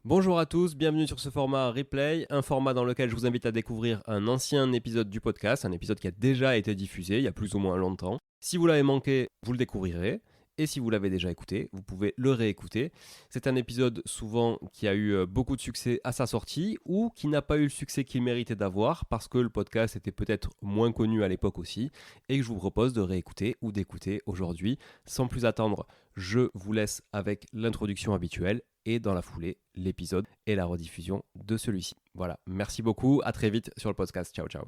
Bonjour à tous, bienvenue sur ce format replay, un format dans lequel je vous invite à découvrir un ancien épisode du podcast, un épisode qui a déjà été diffusé il y a plus ou moins longtemps. Si vous l'avez manqué, vous le découvrirez. Et si vous l'avez déjà écouté, vous pouvez le réécouter. C'est un épisode souvent qui a eu beaucoup de succès à sa sortie ou qui n'a pas eu le succès qu'il méritait d'avoir parce que le podcast était peut-être moins connu à l'époque aussi et que je vous propose de réécouter ou d'écouter aujourd'hui. Sans plus attendre, je vous laisse avec l'introduction habituelle et dans la foulée, l'épisode et la rediffusion de celui-ci. Voilà, merci beaucoup, à très vite sur le podcast. Ciao, ciao.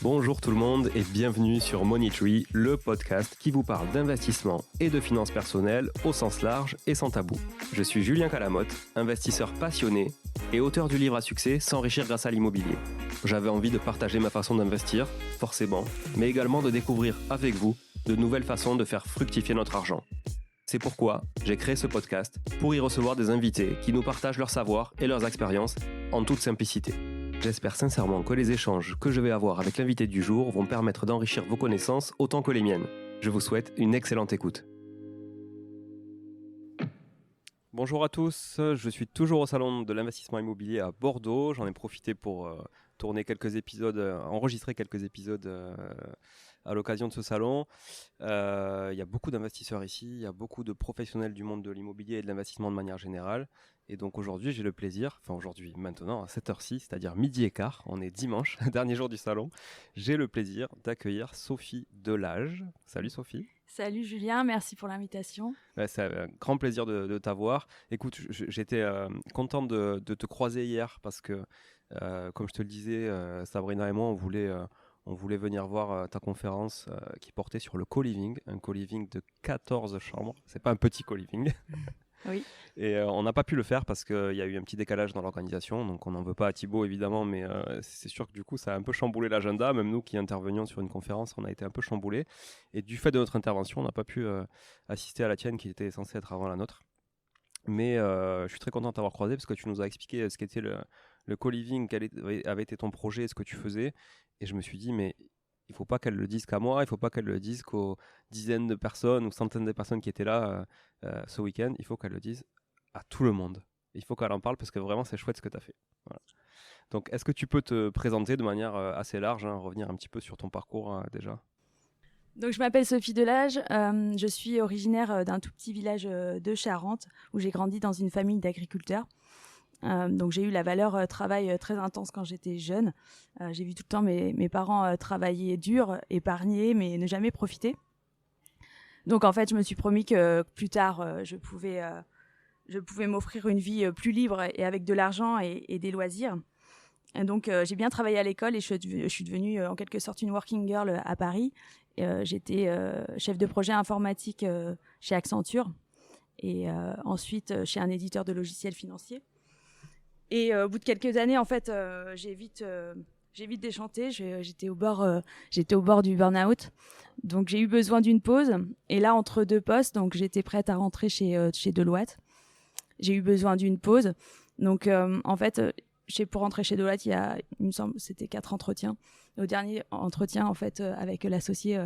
Bonjour tout le monde et bienvenue sur Money Tree, le podcast qui vous parle d'investissement et de finances personnelles au sens large et sans tabou. Je suis Julien Calamotte, investisseur passionné et auteur du livre à succès S'enrichir grâce à l'immobilier. J'avais envie de partager ma façon d'investir, forcément, mais également de découvrir avec vous de nouvelles façons de faire fructifier notre argent. C'est pourquoi j'ai créé ce podcast pour y recevoir des invités qui nous partagent leur savoir et leurs expériences en toute simplicité. J'espère sincèrement que les échanges que je vais avoir avec l'invité du jour vont permettre d'enrichir vos connaissances autant que les miennes. Je vous souhaite une excellente écoute. Bonjour à tous, je suis toujours au salon de l'investissement immobilier à Bordeaux. J'en ai profité pour tourner quelques épisodes, enregistrer quelques épisodes à l'occasion de ce salon. Il y a beaucoup d'investisseurs ici, il y a beaucoup de professionnels du monde de l'immobilier et de l'investissement de manière générale. Et donc aujourd'hui, j'ai le plaisir, maintenant à cette heure-ci, c'est-à-dire midi et quart, on est dimanche, dernier jour du salon, j'ai le plaisir d'accueillir Sophie Delage. Salut Sophie. Salut Julien, merci pour l'invitation. C'est un grand plaisir de t'avoir. Écoute, j'étais content de te croiser hier parce que, comme je te le disais, Sabrina et moi, on voulait venir voir ta conférence qui portait sur le co-living, un co-living de 14 chambres. C'est pas un petit co-living. Oui. Et on n'a pas pu le faire parce qu'il y a eu un petit décalage dans l'organisation, donc on n'en veut pas à Thibaut évidemment, mais c'est sûr que du coup ça a un peu chamboulé l'agenda. Même nous qui intervenions sur une conférence, on a été un peu chamboulés. Et du fait de notre intervention, on n'a pas pu assister à la tienne qui était censée être avant la nôtre. Mais je suis très content de t'avoir croisé parce que tu nous as expliqué ce qu'était le co-living, quel avait été ton projet, ce que tu faisais. Et je me suis dit, mais il ne faut pas qu'elle le dise qu'à moi, il ne faut pas qu'elle le dise qu'aux dizaines de personnes ou centaines de personnes qui étaient là ce week-end. Il faut qu'elle le dise à tout le monde. Il faut qu'elle en parle parce que vraiment, c'est chouette ce que tu as fait. Voilà. Donc, est-ce que tu peux te présenter de manière assez large, revenir un petit peu sur ton parcours déjà ? Donc, je m'appelle Sophie Delage, je suis originaire d'un tout petit village de Charente où j'ai grandi dans une famille d'agriculteurs. Donc j'ai eu la valeur travail très intense quand j'étais jeune. J'ai vu tout le temps mes parents travailler dur, épargner, mais ne jamais profiter. Donc en fait, je me suis promis que plus tard, je pouvais m'offrir une vie plus libre et avec de l'argent et des loisirs. Et donc j'ai bien travaillé à l'école et je suis devenue en quelque sorte une working girl à Paris. J'étais chef de projet informatique chez Accenture et ensuite chez un éditeur de logiciels financiers. Et au bout de quelques années, en fait, j'ai vite déchanté. J'étais au bord du burn-out. Donc, j'ai eu besoin d'une pause. Et là, entre deux postes, donc j'étais prête à rentrer chez Deloitte. J'ai eu besoin d'une pause. Donc, en fait, pour rentrer chez Deloitte, il me semble, c'était 4 entretiens. Au dernier entretien, en fait, avec l'associé,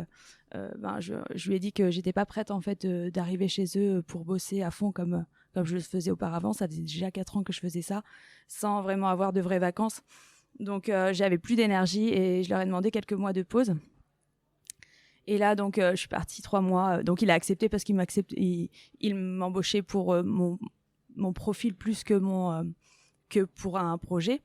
je lui ai dit que j'étais pas prête, en fait, d'arriver chez eux pour bosser à fond comme je le faisais auparavant. Ça faisait déjà 4 ans que je faisais ça, sans vraiment avoir de vraies vacances. Donc, j'avais plus d'énergie et je leur ai demandé quelques mois de pause. Et là, donc, je suis partie 3 mois. Donc, il a accepté parce qu'il il m'embauchait pour mon profil plus que pour un projet.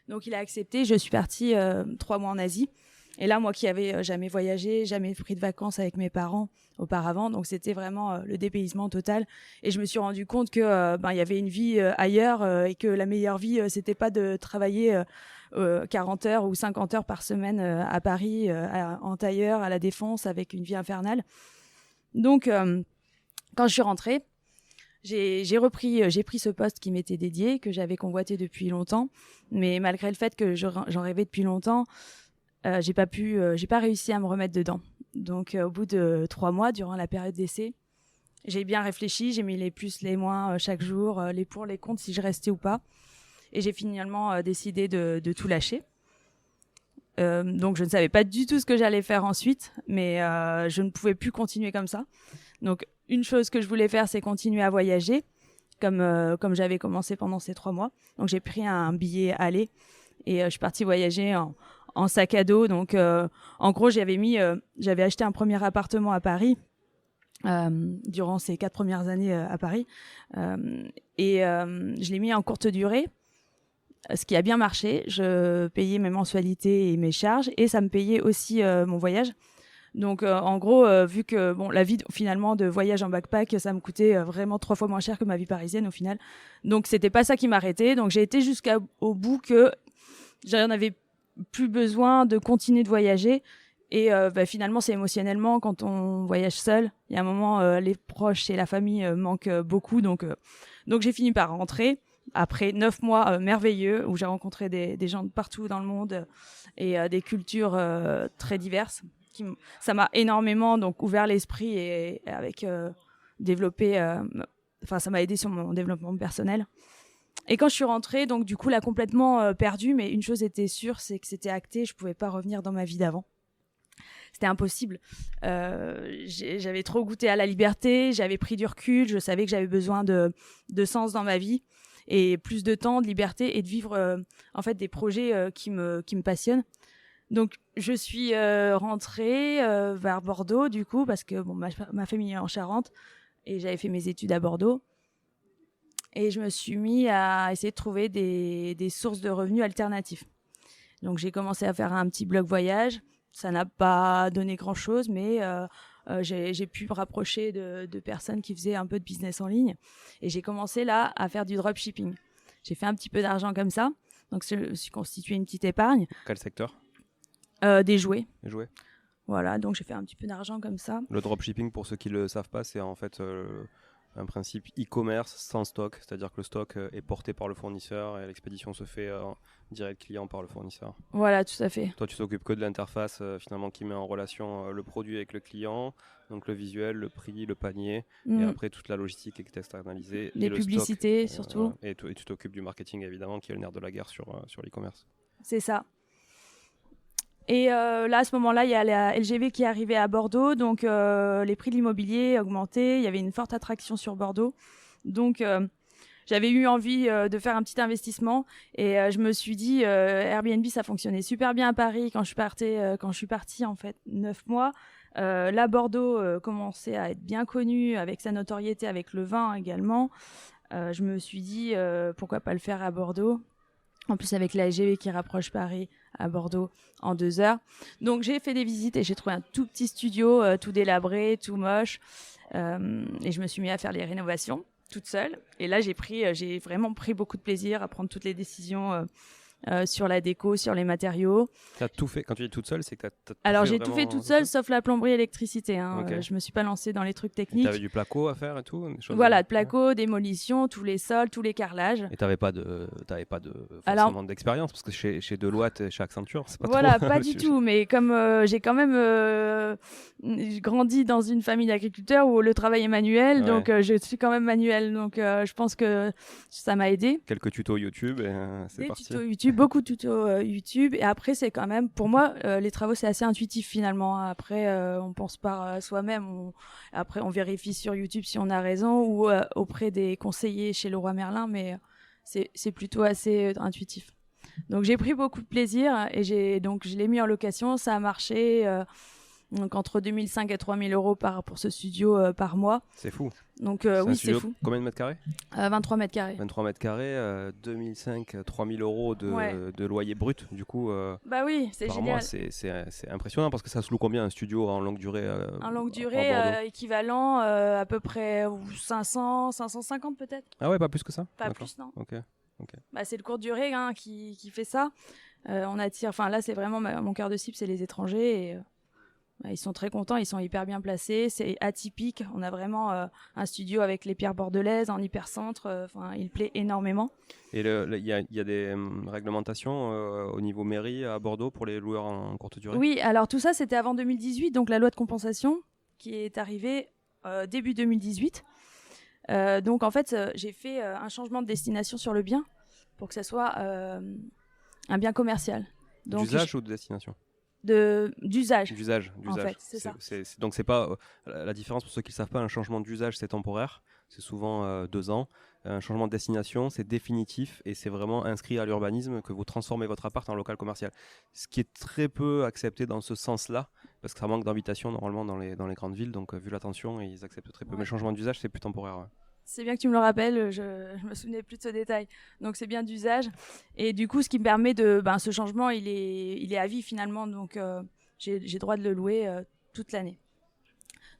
Donc, il a accepté. Je suis partie 3 mois en Asie. Et là, moi qui avais jamais voyagé, jamais pris de vacances avec mes parents auparavant, donc c'était vraiment le dépaysement total. Et je me suis rendu compte que il y avait une vie ailleurs et que la meilleure vie, c'était pas de travailler 40 heures ou 50 heures par semaine à Paris, en tailleur, à la Défense, avec une vie infernale. Donc, quand je suis rentrée, j'ai pris ce poste qui m'était dédié, que j'avais convoité depuis longtemps, mais malgré le fait que j'en rêvais depuis longtemps, j'ai pas réussi à me remettre dedans. Donc au bout de 3 mois, durant la période d'essai, j'ai bien réfléchi, j'ai mis les plus, les moins chaque jour, les pour, les contre, si je restais ou pas. Et j'ai finalement décidé de tout lâcher. Donc je ne savais pas du tout ce que j'allais faire ensuite, mais je ne pouvais plus continuer comme ça. Donc une chose que je voulais faire, c'est continuer à voyager. comme j'avais commencé pendant ces 3 mois. Donc j'ai pris un billet aller et je suis partie voyager en sac à dos. Donc en gros, j'avais acheté un premier appartement à Paris durant ces 4 premières années à Paris et je l'ai mis en courte durée. Ce qui a bien marché, je payais mes mensualités et mes charges et ça me payait aussi mon voyage. Donc en gros, vu que la vie finalement de voyage en backpack, ça me coûtait vraiment 3 fois moins cher que ma vie parisienne au final. Donc c'était pas ça qui m'arrêtait. Donc j'ai été jusqu'au bout que j'en avais plus besoin de continuer de voyager. Et finalement, c'est émotionnellement quand on voyage seul. Il y a un moment, les proches et la famille manquent beaucoup. Donc j'ai fini par rentrer. Après 9 mois merveilleux où j'ai rencontré des gens de partout dans le monde et des cultures très diverses. Ça m'a énormément donc ouvert l'esprit et avec développé. Ça m'a aidé sur mon développement personnel. Et quand je suis rentrée, donc du coup là complètement perdue, mais une chose était sûre, c'est que c'était acté, je pouvais pas revenir dans ma vie d'avant. C'était impossible. J'avais trop goûté à la liberté, j'avais pris du recul, je savais que j'avais besoin de sens dans ma vie. Et plus de temps, de liberté et de vivre en fait des projets qui me passionnent. Donc je suis rentrée vers Bordeaux du coup parce que ma famille est en Charente et j'avais fait mes études à Bordeaux et je me suis mis à essayer de trouver des sources de revenus alternatifs. Donc j'ai commencé à faire un petit blog voyage. Ça n'a pas donné grand chose, mais j'ai pu me rapprocher de personnes qui faisaient un peu de business en ligne. Et j'ai commencé là à faire du dropshipping. J'ai fait un petit peu d'argent comme ça. Donc je me suis constitué une petite épargne. Quel secteur ? Des jouets. Des jouets. Voilà, donc j'ai fait un petit peu d'argent comme ça. Le dropshipping, pour ceux qui ne le savent pas, c'est en fait un principe e-commerce sans stock. C'est-à-dire que le stock est porté par le fournisseur et l'expédition se fait direct client par le fournisseur. Voilà, tout à fait. Toi, tu t'occupes que de l'interface finalement qui met en relation le produit avec le client, donc le visuel, le prix, le panier, et après toute la logistique est externalisée. Les publicités stock, surtout. Et tu t'occupes du marketing évidemment, qui est le nerf de la guerre sur l'e-commerce. C'est ça. Et là, à ce moment-là, il y a la LGV qui est arrivée à Bordeaux, donc les prix de l'immobilier augmentaient, il y avait une forte attraction sur Bordeaux. Donc j'avais eu envie de faire un petit investissement et je me suis dit Airbnb ça fonctionnait super bien à Paris quand je suis partie en fait 9 mois. Là Bordeaux commençait à être bien connu avec sa notoriété avec le vin également. Je me suis dit pourquoi pas le faire à Bordeaux. En plus avec la LGV qui rapproche Paris à Bordeaux en 2 heures. Donc j'ai fait des visites et j'ai trouvé un tout petit studio tout délabré, tout moche et je me suis mis à faire les rénovations toute seule. Et là, j'ai vraiment pris beaucoup de plaisir à prendre toutes les décisions sur la déco, sur les matériaux. Tu as tout fait, quand tu dis toute seule, c'est que tu as Alors, j'ai tout fait toute seule, sauf la plomberie et l'électricité. Okay. Je me suis pas lancée dans les trucs techniques. Tu avais du placo à faire et tout Voilà, de placo, démolition, tous les sols, tous les carrelages. Et tu n'avais pas forcément d'expérience, parce que chez Deloitte et chez Accenture, c'est pas voilà, trop... pas du tout, mais comme j'ai quand même grandi dans une famille d'agriculteurs où le travail est manuel, donc je suis quand même manuel, donc je pense que ça m'a aidé. Quelques tutos YouTube et c'est parti. Tutos YouTube, beaucoup de tutos YouTube, et après c'est quand même, pour moi, les travaux c'est assez intuitif finalement. Après, on pense par soi-même, après on vérifie sur YouTube si on a raison ou auprès des conseillers chez Leroy Merlin, mais c'est plutôt assez intuitif. Donc j'ai pris beaucoup de plaisir et je l'ai mis en location, ça a marché. Donc entre 2005 et 3000 euros pour ce studio par mois. C'est fou. Donc oui, c'est fou. Combien de mètres carrés 23 mètres carrés. 23 mètres carrés, 2005, 3000 euros de loyer brut, du coup. Bah oui, c'est génial. C'est impressionnant parce que ça se loue combien un studio en longue durée En longue durée, équivalent à peu près 500, 550 peut-être. Ah ouais, pas plus que ça. Pas plus, non. Ok. Bah, c'est le courte durée qui fait ça. On attire, enfin là c'est vraiment mon cœur de cible, c'est les étrangers et ils sont très contents, ils sont hyper bien placés, c'est atypique. On a vraiment un studio avec les pierres bordelaises en hypercentre, il plaît énormément. Et il y a des réglementations au niveau mairie à Bordeaux pour les loueurs en courte durée ? Oui, alors tout ça c'était avant 2018, donc la loi de compensation qui est arrivée début 2018. Donc en fait j'ai fait un changement de destination sur le bien pour que ça soit un bien commercial. D'usage ou de destination ? D'usage. D'usage. En fait, c'est ça. Donc c'est pas la différence pour ceux qui ne savent pas, un changement d'usage c'est temporaire. c'est souvent 2 ans. Un changement de destination, c'est définitif et c'est vraiment inscrit à l'urbanisme que vous transformez votre appart en local commercial. Ce qui est très peu accepté dans ce sens-là, parce que ça manque d'habitation normalement dans les grandes villes, donc vu la tension, ils acceptent très peu. Ouais. Mais le changement d'usage, c'est plus temporaire. Ouais. C'est bien que tu me le rappelles, je me souvenais plus de ce détail. Donc c'est bien d'usage. Et du coup, ce qui me permet ce changement, il est à vie finalement. Donc j'ai droit de le louer toute l'année.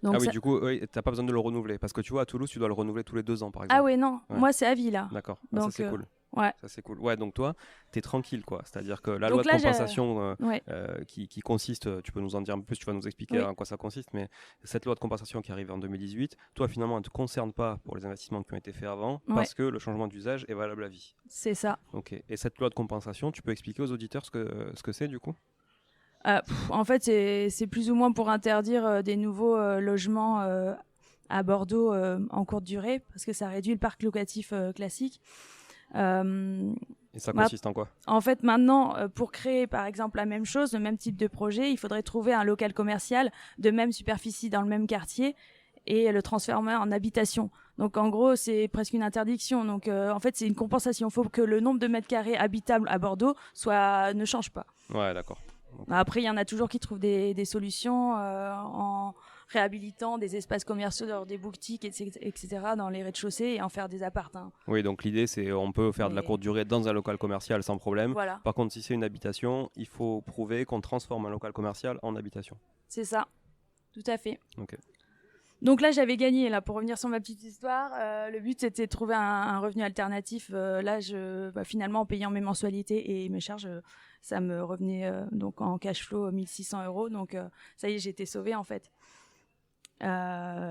Donc, ah oui, du coup, tu n'as pas besoin de le renouveler. Parce que tu vois, à Toulouse, tu dois le renouveler tous les 2 ans, par exemple. Ah ouais, non, Ouais. moi c'est à vie là. D'accord, donc, ça c'est cool. Ouais. Ça c'est cool. Ouais, donc toi, tu es tranquille, quoi. C'est-à-dire que la donc loi de là, compensation ouais. qui consiste, tu peux nous en dire un peu plus, tu vas nous expliquer en quoi ça consiste, mais cette loi de compensation qui arrive en 2018, toi, finalement, elle ne te concerne pas pour les investissements qui ont été faits avant, parce que le changement d'usage est valable à vie. C'est ça. Ok. Et cette loi de compensation, tu peux expliquer aux auditeurs ce que c'est, du coup? En fait, c'est plus ou moins pour interdire des nouveaux logements à Bordeaux en courte durée, parce que ça réduit le parc locatif classique. Et ça consiste en quoi? En fait, maintenant, pour créer par exemple la même chose, le même type de projet, il faudrait trouver un local commercial de même superficie dans le même quartier et le transformer en habitation. Donc en gros, c'est presque une interdiction. Donc en fait, c'est une compensation. Il faut que le nombre de mètres carrés habitables à Bordeaux ne change pas. Ouais, d'accord. Après, il y en a toujours qui trouvent des solutions en réhabilitant des espaces commerciaux, des boutiques, etc. dans les rez-de-chaussée et en faire des appartements. Oui, donc l'idée, c'est on peut faire de la courte durée dans un local commercial sans problème. Voilà. Par contre, si c'est une habitation, il faut prouver qu'on transforme un local commercial en habitation. C'est ça, tout à fait. Ok. Donc là, j'avais gagné. Là, pour revenir sur ma petite histoire, le but c'était de trouver un revenu alternatif. Finalement, en payant mes mensualités et mes charges, ça me revenait donc en cash flow 1 600 €. Donc ça y est, j'étais sauvée en fait.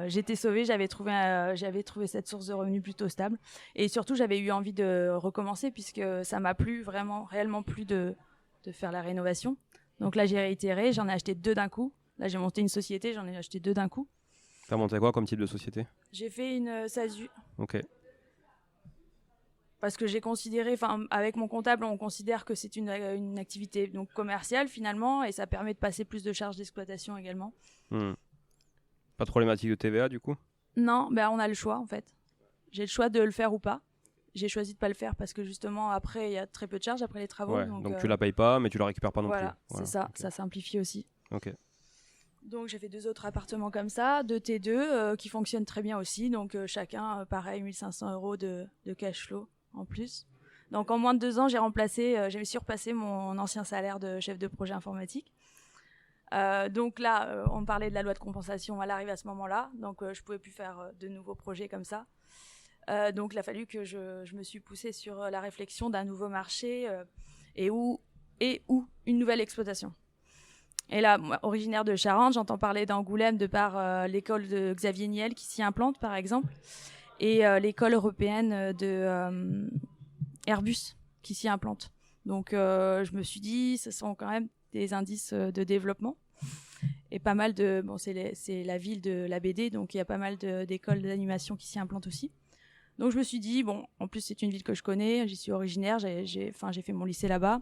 J'étais sauvée, j'avais trouvé cette source de revenus plutôt stable. Et surtout, j'avais eu envie de recommencer puisque ça m'a plu, réellement plu de faire la rénovation. Donc là, j'ai réitéré, j'en ai acheté 2 d'un coup. Là, j'ai monté une société, j'en ai acheté 2 d'un coup. T'as monté quoi comme type de société? J'ai fait une SASU. Ok. Parce que j'ai considéré, avec mon comptable, on considère que c'est une activité donc commerciale finalement, et ça permet de passer plus de charges d'exploitation également. Pas de problématique de TVA du coup? Non, on a le choix en fait. J'ai le choix de le faire ou pas. J'ai choisi de pas le faire parce que justement après il y a très peu de charges après les travaux. Ouais, donc tu la payes pas, mais tu la récupères pas non plus. Voilà, c'est ça, okay. Ça simplifie aussi. Ok. Donc j'ai fait 2 autres appartements comme ça, 2 T2 qui fonctionnent très bien aussi. Donc chacun, pareil, 1 500 € de cash flow en plus. Donc en moins de 2 ans, j'ai surpassé mon ancien salaire de chef de projet informatique. Donc là, on parlait de la loi de compensation, elle arrive à ce moment-là. Donc je pouvais plus faire de nouveaux projets comme ça. Donc il a fallu que je me suis poussée sur la réflexion d'un nouveau marché et où une nouvelle exploitation. Et là, moi, originaire de Charente, j'entends parler d'Angoulême de par l'école de Xavier Niel qui s'y implante, par exemple, et l'école européenne de Airbus qui s'y implante. Donc, je me suis dit, ce sont quand même des indices de développement. Et pas mal de... Bon, c'est la ville de la BD, donc il y a pas mal d'écoles d'animation qui s'y implantent aussi. Donc, je me suis dit, bon, en plus, c'est une ville que je connais, j'y suis originaire, j'ai fait mon lycée là-bas.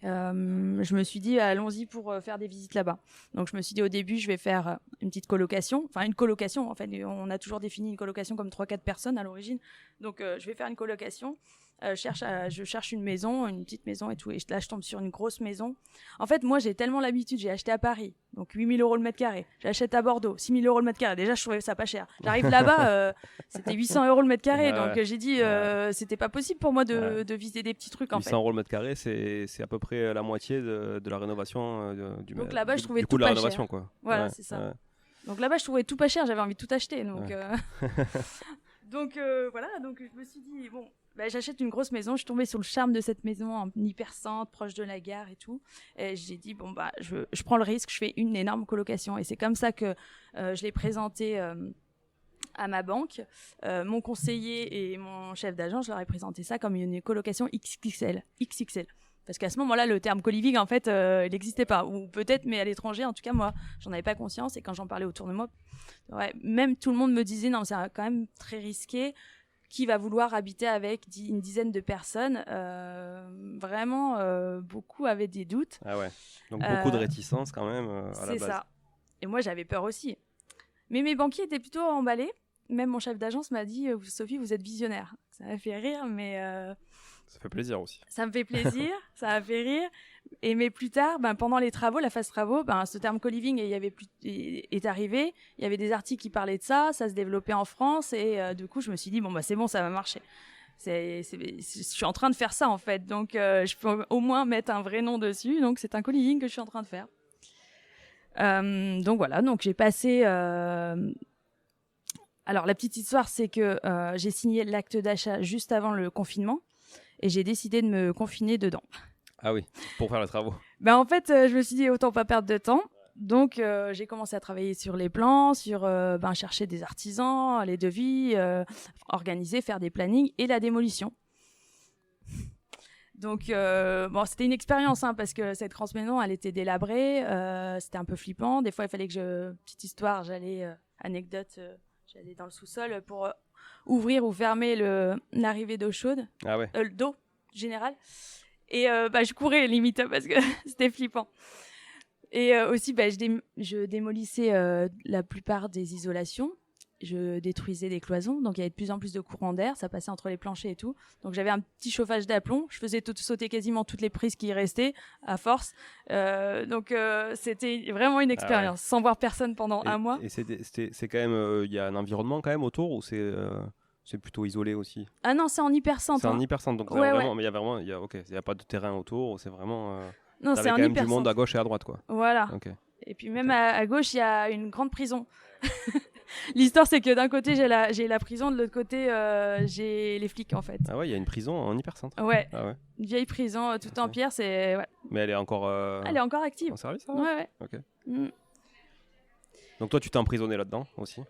Je me suis dit allons-y pour faire des visites là-bas. Donc je me suis dit au début je vais faire une petite colocation, une colocation en fait, on a toujours défini une colocation comme 3-4 personnes à l'origine. Donc je vais faire une colocation, je cherche une maison, une petite maison et tout, et là je tombe sur une grosse maison. En fait moi j'ai tellement l'habitude, j'ai acheté à Paris, donc 8 000 € le mètre carré, j'achète à Bordeaux, 6 000 € le mètre carré, déjà je trouvais ça pas cher. J'arrive là-bas, c'était 800 € le mètre carré, donc j'ai dit c'était pas possible pour moi de viser des petits trucs en fait. 800 € le mètre carré, c'est à peu près la moitié de la rénovation donc là-bas je trouvais tout pas rénovation, cher. Quoi. Voilà, c'est ça. Ouais. Donc là-bas je trouvais tout pas cher, j'avais envie de tout acheter, donc donc voilà, donc je me suis dit bon, j'achète une grosse maison, je suis tombée sur le charme de cette maison en hyper-centre, proche de la gare et tout, et j'ai dit bon je prends le risque, je fais une énorme colocation, et c'est comme ça que je l'ai présenté à ma banque, mon conseiller et mon chef d'agence, je leur ai présenté ça comme une colocation XXL. Parce qu'à ce moment-là, le terme coliving, en fait, il n'existait pas. Ou peut-être, mais à l'étranger, en tout cas, moi, j'en avais pas conscience. Et quand j'en parlais autour de moi, même tout le monde me disait, non, c'est quand même très risqué. Qui va vouloir habiter avec une dizaine de personnes? Vraiment, beaucoup avaient des doutes. Ah ouais. Donc beaucoup de réticences quand même à la base. C'est ça. Et moi, j'avais peur aussi. Mais mes banquiers étaient plutôt emballés. même mon chef d'agence m'a dit Sophie, vous êtes visionnaire. Ça m'a fait rire, mais Ça fait plaisir aussi. ça me fait plaisir, ça m'a fait rire. Mais plus tard, pendant les travaux, la phase travaux, ce terme co-living est arrivé. Il y avait des articles qui parlaient de ça, ça se développait en France, et du coup, je me suis dit c'est bon, ça va marcher. Je suis en train de faire ça en fait, donc je peux au moins mettre un vrai nom dessus. Donc c'est un co-living que je suis en train de faire. Donc voilà, donc j'ai passé. Alors la petite histoire, c'est que j'ai signé l'acte d'achat juste avant le confinement et j'ai décidé de me confiner dedans. Ah oui, pour faire les travaux. En fait, je me suis dit autant pas perdre de temps. Donc, j'ai commencé à travailler sur les plans, sur chercher des artisans, les devis, organiser, faire des plannings et la démolition. Donc, c'était une expérience parce que cette grande maison, elle était délabrée, c'était un peu flippant. Des fois, il fallait que petite histoire, anecdote, j'allais dans le sous-sol pour ouvrir ou fermer l'arrivée d'eau chaude, d'eau générale. Et je courais limite parce que c'était flippant. Et aussi, je démolissais la plupart des isolations. Je détruisais des cloisons. Donc, il y avait de plus en plus de courant d'air. Ça passait entre les planchers et tout. Donc, j'avais un petit chauffage d'aplomb. Je faisais sauter quasiment toutes les prises qui restaient à force. Donc, c'était vraiment une expérience. Sans voir personne pendant un mois. Et c'est quand même... Il y a un environnement quand même autour ou c'est plutôt isolé aussi? Ah non, c'est en hypercentre. C'est en hypercentre. Donc, vraiment, mais il y a pas de terrain autour. C'est vraiment... Non, c'est quand même du monde à gauche et à droite, quoi. Voilà. Okay. Et puis même à gauche, il y a une grande prison. L'histoire, c'est que d'un côté, j'ai la prison, de l'autre côté, j'ai les flics, en fait. Ah ouais, il y a une prison en hypercentre. Ouais. Ah ouais. Une vieille prison, toute en pierre, c'est... Ouais. Mais elle est encore... Elle est encore active. En service, ça? Ouais. Ok. Donc toi, tu t'es emprisonné là-dedans aussi,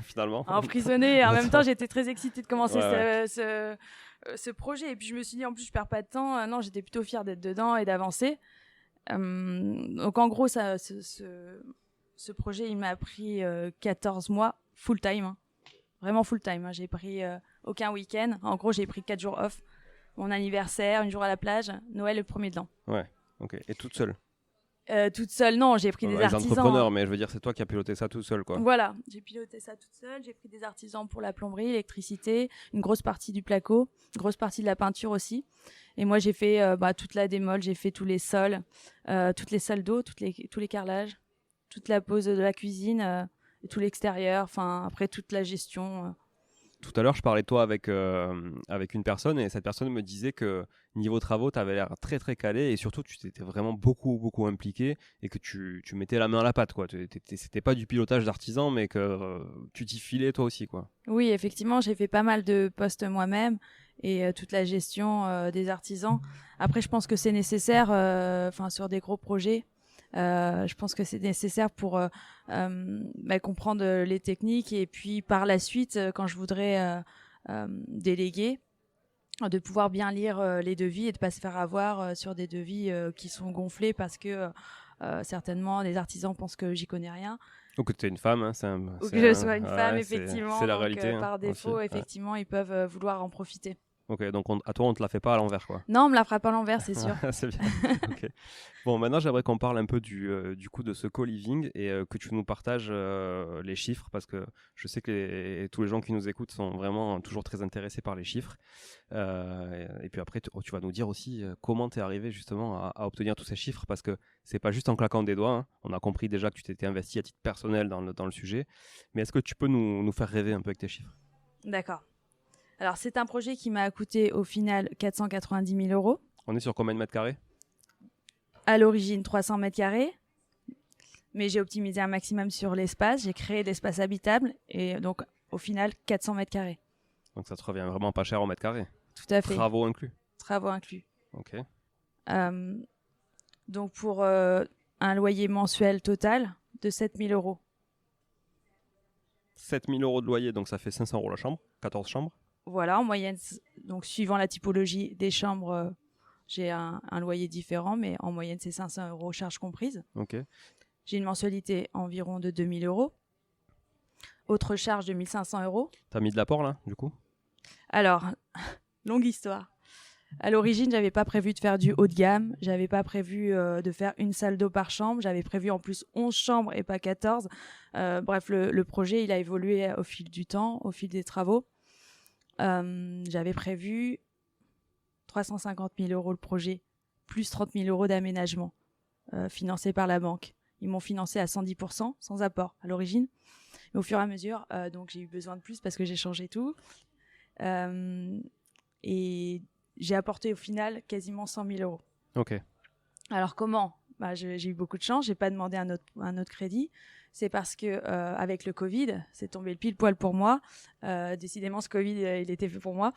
finalement. Emprisonné. En même temps, j'étais très excitée de commencer ce projet. Et puis, je me suis dit, en plus, je perds pas de temps. Non, j'étais plutôt fière d'être dedans et d'avancer. Donc, en gros, ce projet, il m'a pris 14 mois full-time. Vraiment full-time. J'ai pris aucun week-end. En gros, j'ai pris 4 jours off. Mon anniversaire, 1 jour à la plage. Noël, le premier de l'an. Ouais, ok. Et toute seule? Toute seule, non, j'ai pris des artisans. Les entrepreneurs, mais je veux dire, c'est toi qui as piloté ça toute seule, quoi. Voilà, j'ai piloté ça toute seule. J'ai pris des artisans pour la plomberie, l'électricité, une grosse partie du placo, une grosse partie de la peinture aussi. Et moi, j'ai fait toute la démol, j'ai fait tous les sols, toutes les salles d'eau, tous les carrelages, toute la pose de la cuisine, et tout l'extérieur, enfin, après toute la gestion. Tout à l'heure, je parlais de toi avec une personne et cette personne me disait que niveau travaux, tu avais l'air très très calé et surtout tu t'étais vraiment beaucoup impliqué et que tu mettais la main à la pâte, quoi. C'était pas du pilotage d'artisan mais que tu t'y filais toi aussi, quoi. Oui, effectivement, j'ai fait pas mal de postes moi-même et toute la gestion des artisans. Après, je pense que c'est nécessaire sur des gros projets. Je pense que c'est nécessaire pour comprendre les techniques et puis par la suite, quand je voudrais déléguer, de pouvoir bien lire les devis et de ne pas se faire avoir sur des devis qui sont gonflés parce que certainement les artisans pensent que j'y connais rien. Ou que tu es une femme. Ou que je sois une femme, effectivement. C'est la réalité. Par défaut, aussi. Effectivement, ils peuvent vouloir en profiter. Ok, donc à toi, on ne te la fait pas à l'envers, quoi. Non, on me la fera pas à l'envers, c'est sûr. C'est bien. Okay. Bon, maintenant, j'aimerais qu'on parle un peu du coup de ce co-living et que tu nous partages les chiffres parce que je sais que tous les gens qui nous écoutent sont vraiment toujours très intéressés par les chiffres. Et puis après, tu vas nous dire aussi comment tu es arrivé justement à obtenir tous ces chiffres parce que c'est pas juste en claquant des doigts. Hein. On a compris déjà que tu t'étais investi à titre personnel dans le sujet. Mais est-ce que tu peux nous faire rêver un peu avec tes chiffres? D'accord. Alors, c'est un projet qui m'a coûté au final 490 000 €. On est sur combien de mètres carrés? À l'origine, 300 mètres carrés. Mais j'ai optimisé un maximum sur l'espace. J'ai créé l'espace habitable. Et donc, au final, 400 mètres carrés. Donc, ça te revient vraiment pas cher au mètre carré? Tout à fait. Travaux inclus? Travaux inclus. Ok. Donc, pour un loyer mensuel total de 7 000 €. 7 000 € de loyer, donc ça fait 500 € la chambre, 14 chambres. Voilà, en moyenne, donc suivant la typologie des chambres, j'ai un loyer différent, mais en moyenne, c'est 500 € charges comprises. Ok. J'ai une mensualité environ de 2 000 €. Autre charge de 1 500 €. T'as mis de l'apport là, du coup? Alors, longue histoire. À l'origine, j'avais pas prévu de faire du haut de gamme. J'avais pas prévu de faire une salle d'eau par chambre. J'avais prévu en plus 11 chambres et pas 14. Bref, le projet, il a évolué au fil du temps, au fil des travaux. J'avais prévu 350 000 € le projet, plus 30 000 € d'aménagement financé par la banque. Ils m'ont financé à 110%, sans apport à l'origine. Et au fur et à mesure, donc j'ai eu besoin de plus parce que j'ai changé tout. Et j'ai apporté au final quasiment 100 000 €. Ok. Alors comment ? J'ai eu beaucoup de chance, j'ai pas demandé un autre crédit. C'est parce que avec le Covid, c'est tombé pile poil pour moi. Décidément, ce Covid, il était fait pour moi.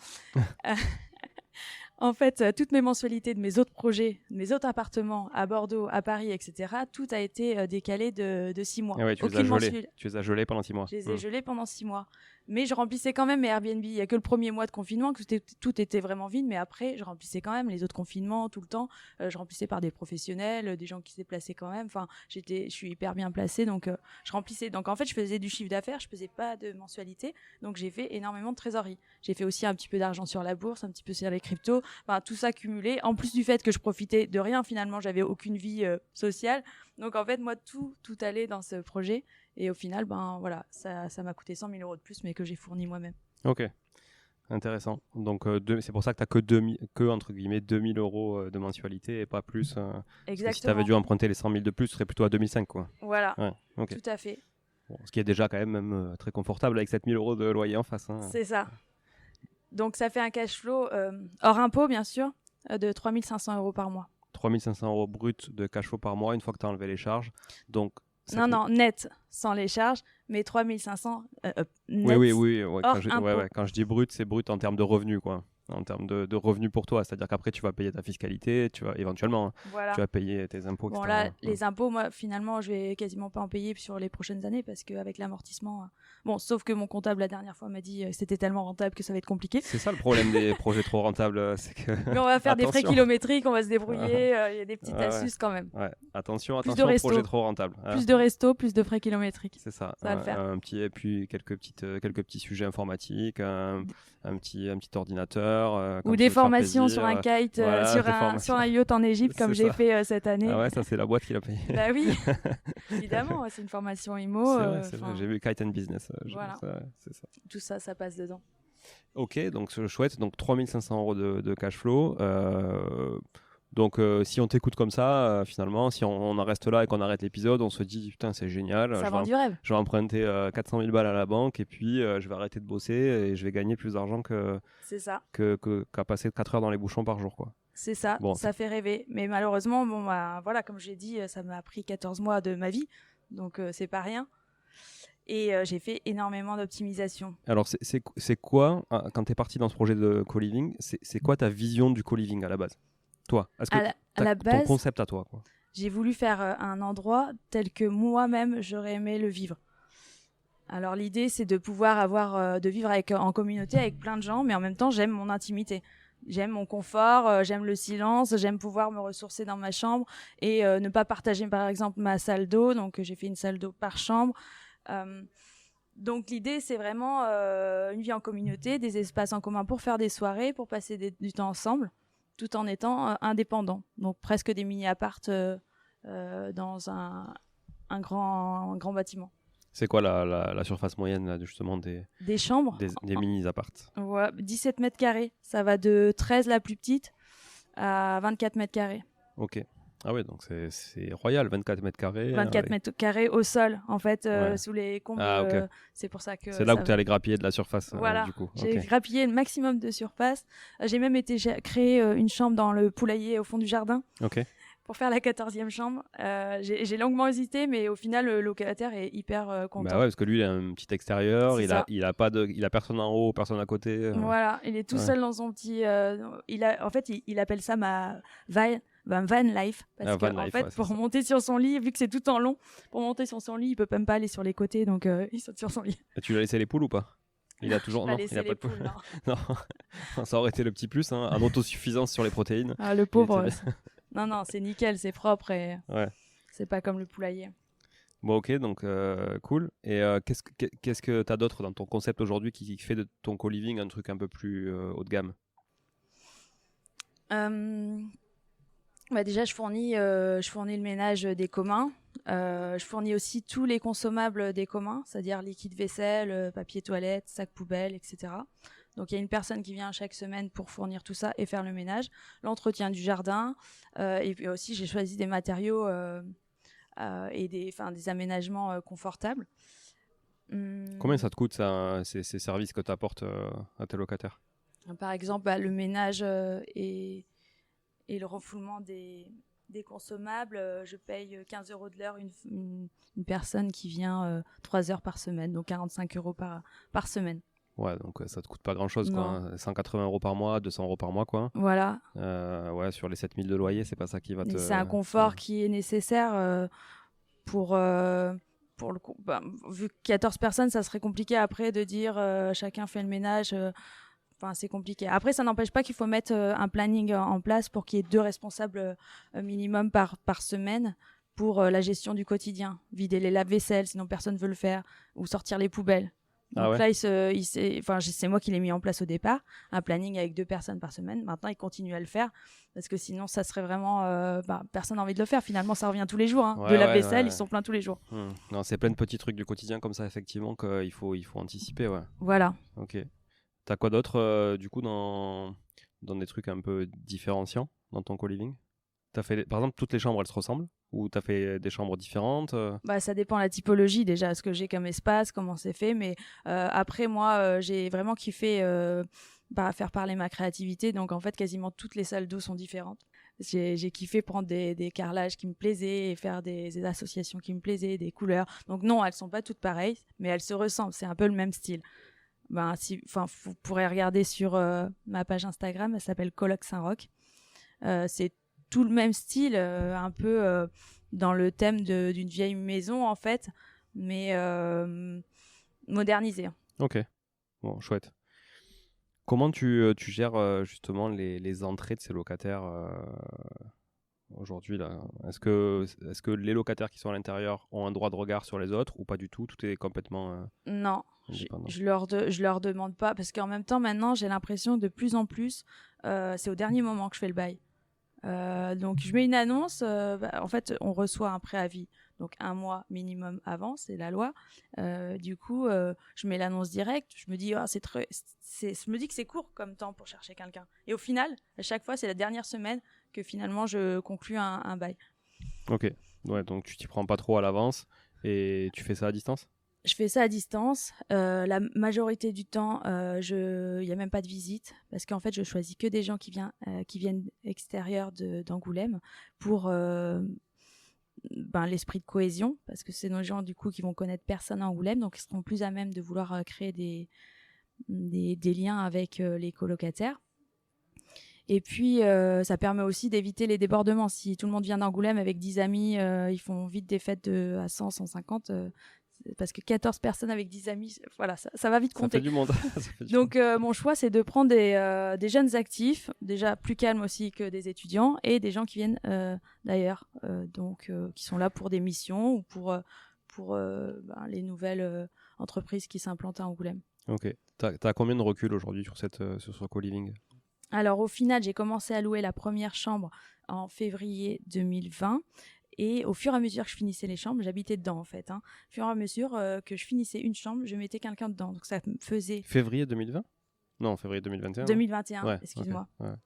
En fait, toutes mes mensualités de mes autres projets, de mes autres appartements à Bordeaux, à Paris, etc., tout a été décalé de 6 mois. Ah ouais, tu les as gelés pendant 6 mois. Je les ai gelés pendant 6 mois. Mais je remplissais quand même mes Airbnb. Il n'y a que le premier mois de confinement que tout était vraiment vide. Mais après, je remplissais quand même les autres confinements tout le temps. Je remplissais par des professionnels, des gens qui se déplaçaient quand même. Enfin, je suis hyper bien placée. Donc, je remplissais. Donc, en fait, je faisais du chiffre d'affaires. Je ne faisais pas de mensualité. Donc, j'ai fait énormément de trésorerie. J'ai fait aussi un petit peu d'argent sur la bourse, un petit peu sur les cryptos. Enfin, tout ça cumulé. En plus du fait que je profitais de rien, finalement, j'avais aucune vie sociale. Donc, en fait, moi, tout allait dans ce projet. Et au final, voilà, ça m'a coûté 100 000 € de plus, mais que j'ai fourni moi-même. Ok, intéressant. Donc, c'est pour ça que tu n'as entre guillemets 2 000 € de mensualité et pas plus. Exactement. Si tu avais dû emprunter les 100 000 de plus, ce serait plutôt à 2005, quoi. Voilà, ouais, okay. Tout à fait. Bon, ce qui est déjà quand même très confortable avec 7 000 € de loyer en face. Hein. C'est ça. Donc, ça fait un cash flow hors impôt, bien sûr, de 3 500 € par mois. 3 500 € brut de cash flow par mois une fois que tu as enlevé les charges. Donc, non, net, sans les charges, mais 3 500 net. Oui. Hors impôt. Quand je dis brut, c'est brut en termes de revenus, quoi. En termes de revenus pour toi. C'est-à-dire qu'après, tu vas payer ta fiscalité, tu vas éventuellement, voilà. tu vas payer tes impôts, bon, etc. Là, les impôts, moi, finalement, je vais quasiment pas en payer sur les prochaines années parce qu'avec l'amortissement... Bon, sauf que mon comptable, la dernière fois, m'a dit que c'était tellement rentable que ça va être compliqué. C'est ça le problème des projets trop rentables, c'est que... Mais on va faire des frais kilométriques, on va se débrouiller, il y a des petites astuces quand même. Ouais. Attention, projet trop rentable. Plus de resto, plus de frais kilométriques. C'est ça. Ça va le faire. Et puis quelques petits sujets informatiques, un petit ordinateur. Ou des formations sur un kite, sur un yacht en Égypte, comme j'ai fait cette année. Ah ouais, ça c'est la boîte qui l'a payé. Bah oui, évidemment, c'est une formation IMO. C'est vrai, j'ai vu Kite and Business. Voilà. C'est ça. Tout ça, ça passe dedans. Ok, donc c'est chouette. Donc 3 500 € de cash flow. Donc si on t'écoute comme ça, finalement, si on en reste là et qu'on arrête l'épisode, on se dit putain c'est génial. Ça vend du rêve. Je vais emprunter 400 000 balles à la banque et puis je vais arrêter de bosser et je vais gagner plus d'argent qu'à passer 4 heures dans les bouchons par jour, quoi. C'est ça, bon, ça fait rêver. Mais malheureusement, voilà, comme j'ai dit, ça m'a pris 14 mois de ma vie, donc c'est pas rien. Et j'ai fait énormément d'optimisation. Alors, c'est quoi, quand tu es parti dans ce projet de co-living, c'est quoi ta vision du co-living à la base ? Toi, est-ce que à la base, ton concept à toi, quoi. J'ai voulu faire un endroit tel que moi-même j'aurais aimé le vivre. Alors l'idée, c'est de pouvoir de vivre en communauté avec plein de gens, mais en même temps, j'aime mon intimité. J'aime mon confort, j'aime le silence, j'aime pouvoir me ressourcer dans ma chambre et ne pas partager par exemple ma salle d'eau. Donc j'ai fait une salle d'eau par chambre. Donc l'idée, c'est vraiment une vie en communauté, des espaces en commun pour faire des soirées, pour passer du temps ensemble, tout en étant indépendant. Donc presque des mini-apparts dans un grand bâtiment. C'est quoi la surface moyenne là, justement des chambres, des mini-apparts? Ouais, 17 mètres carrés. Ça va de 13 la plus petite à 24 mètres carrés. Ok. Ah ouais, donc c'est royal, 24 mètres carrés. 24 mètres carrés au sol, en fait, sous les combles. Ah, okay. C'est pour ça que... C'est là où tu es allé grappiller de la surface, voilà. Du coup. J'ai grappillé le maximum de surface. J'ai même créé une chambre dans le poulailler au fond du jardin. Ok. Pour faire la 14e chambre. J'ai longuement hésité, mais au final, le locataire est hyper content. Bah ouais, parce que lui, il a un petit extérieur, il a personne en haut, personne à côté. Voilà, il est tout seul dans son petit... en fait, il appelle ça ma van life. Parce qu'en fait, pour monter sur son lit, vu que c'est tout en long, pour monter sur son lit, il peut même pas aller sur les côtés, donc il saute sur son lit. Et tu lui as laissé les poules ou pas? Il a toujours... non, il a pas de poules. Non. Ça aurait été le petit plus, hein, en autosuffisance sur les protéines. Ah, le pauvre... Non, c'est nickel, c'est propre et c'est pas comme le poulailler. Bon, ok, donc cool. Et qu'est-ce que tu as d'autre dans ton concept aujourd'hui qui fait de ton co-living un truc un peu plus haut de gamme? Déjà, je fournis le ménage des communs. Je fournis aussi tous les consommables des communs, c'est-à-dire liquide vaisselle, papier toilette, sac poubelle, etc. Donc, il y a une personne qui vient chaque semaine pour fournir tout ça et faire le ménage, l'entretien du jardin. Et puis aussi, j'ai choisi des matériaux et des aménagements confortables. Combien ça te coûte, ça, ces services que tu apportes à tes locataires? Par exemple, le ménage et le refoulement des consommables, je paye 15 € de l'heure une personne qui vient 3 heures par semaine, donc 45 € par semaine. Ouais, donc ça te coûte pas grand-chose, quoi. Non. Hein. 180 € par mois, 200 € par mois, quoi. Voilà. Ouais, sur les 7 000 de loyer, c'est pas ça qui va te... C'est un confort qui est nécessaire pour le coup. Vu que 14 personnes, ça serait compliqué après de dire chacun fait le ménage. Enfin, c'est compliqué. Après, ça n'empêche pas qu'il faut mettre un planning en place pour qu'il y ait 2 responsables minimum par semaine pour la gestion du quotidien. Vider les lave-vaisselle, sinon personne ne veut le faire, ou sortir les poubelles. Donc Ah ouais? là, c'est moi qui l'ai mis en place au départ, un planning avec 2 personnes par semaine. Maintenant, il continue à le faire parce que sinon, ça serait vraiment... personne n'a envie de le faire. Finalement, ça revient tous les jours. Ouais, de ouais, lave-vaisselle, ouais. Ils sont pleins tous les jours. Non, c'est plein de petits trucs du quotidien comme ça, effectivement, qu'il faut anticiper, ouais. Voilà. Ok. T'as quoi d'autre, du coup, dans des trucs un peu différenciants dans ton co-living? T'as fait, par exemple, toutes les chambres, elles se ressemblent? Ou t'as fait des chambres différentes? Ça dépend de la typologie déjà, ce que j'ai comme espace, comment c'est fait. Mais après, moi, j'ai vraiment kiffé faire parler ma créativité. Donc, en fait, quasiment toutes les salles d'eau sont différentes. J'ai kiffé prendre des carrelages qui me plaisaient et faire des associations qui me plaisaient, des couleurs. Donc, non, elles sont pas toutes pareilles, mais elles se ressemblent. C'est un peu le même style. Vous pourrez regarder sur ma page Instagram, elle s'appelle Coloc Saint-Roch. C'est tout le même style, un peu dans le thème d'une vieille maison en fait, mais modernisée. Ok, bon, chouette. Comment tu gères justement les entrées de ces locataires aujourd'hui là? Est-ce que les locataires qui sont à l'intérieur ont un droit de regard sur les autres ou pas du tout? Tout est complètement Non, indépendant. je leur demande pas parce qu'en même temps maintenant j'ai l'impression de plus en plus c'est au dernier moment que je fais le bail. Donc je mets une annonce, en fait on reçoit un préavis, donc 1 mois minimum avant, c'est la loi. Du coup je mets l'annonce directe, je me dis je me dis que c'est court comme temps pour chercher quelqu'un. Et au final, à chaque fois c'est la dernière semaine que finalement je conclue un bail. Ok, ouais, donc tu t'y prends pas trop à l'avance et tu fais ça à distance? Je fais ça à distance. La majorité du temps, il n'y a même pas de visite parce qu'en fait, je choisis que des gens qui viennent extérieurs d'Angoulême pour l'esprit de cohésion parce que c'est nos gens du coup qui vont connaître personne à Angoulême, donc ils seront plus à même de vouloir créer des liens avec les colocataires. Et puis, ça permet aussi d'éviter les débordements. Si tout le monde vient d'Angoulême avec 10 amis, ils font vite des fêtes à 100, 150 parce que 14 personnes avec 10 amis, voilà, ça va vite Ça fait compter. du monde. Donc, mon choix, c'est de prendre des jeunes actifs, déjà plus calmes aussi que des étudiants, et des gens qui viennent d'ailleurs, qui sont là pour des missions ou pour les nouvelles entreprises qui s'implantent à Angoulême. Ok. T'as combien de recul aujourd'hui sur ce co-living? Alors, au final, j'ai commencé à louer la première chambre en février 2020. Et au fur et à mesure que je finissais les chambres, j'habitais dedans en fait. Au fur et à mesure que je finissais une chambre, je mettais quelqu'un dedans. Donc ça me faisait... Février 2020? Non, février 2021. 2021, Ouais, excuse-moi. okay, ouais.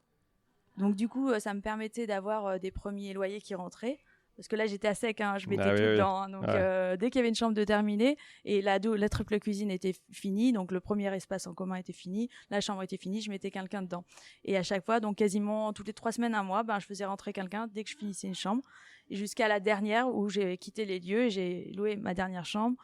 Donc du coup, ça me permettait d'avoir des premiers loyers qui rentraient. Parce que là, j'étais à sec, je mettais tout dedans. Donc dès qu'il y avait une chambre de terminée, et la triple cuisine était finie, donc le premier espace en commun était fini, la chambre était finie, je mettais quelqu'un dedans. Et à chaque fois, donc quasiment toutes les 3 semaines, un mois, je faisais rentrer quelqu'un dès que je finissais une chambre. Et jusqu'à la dernière où j'ai quitté les lieux et j'ai loué ma dernière chambre.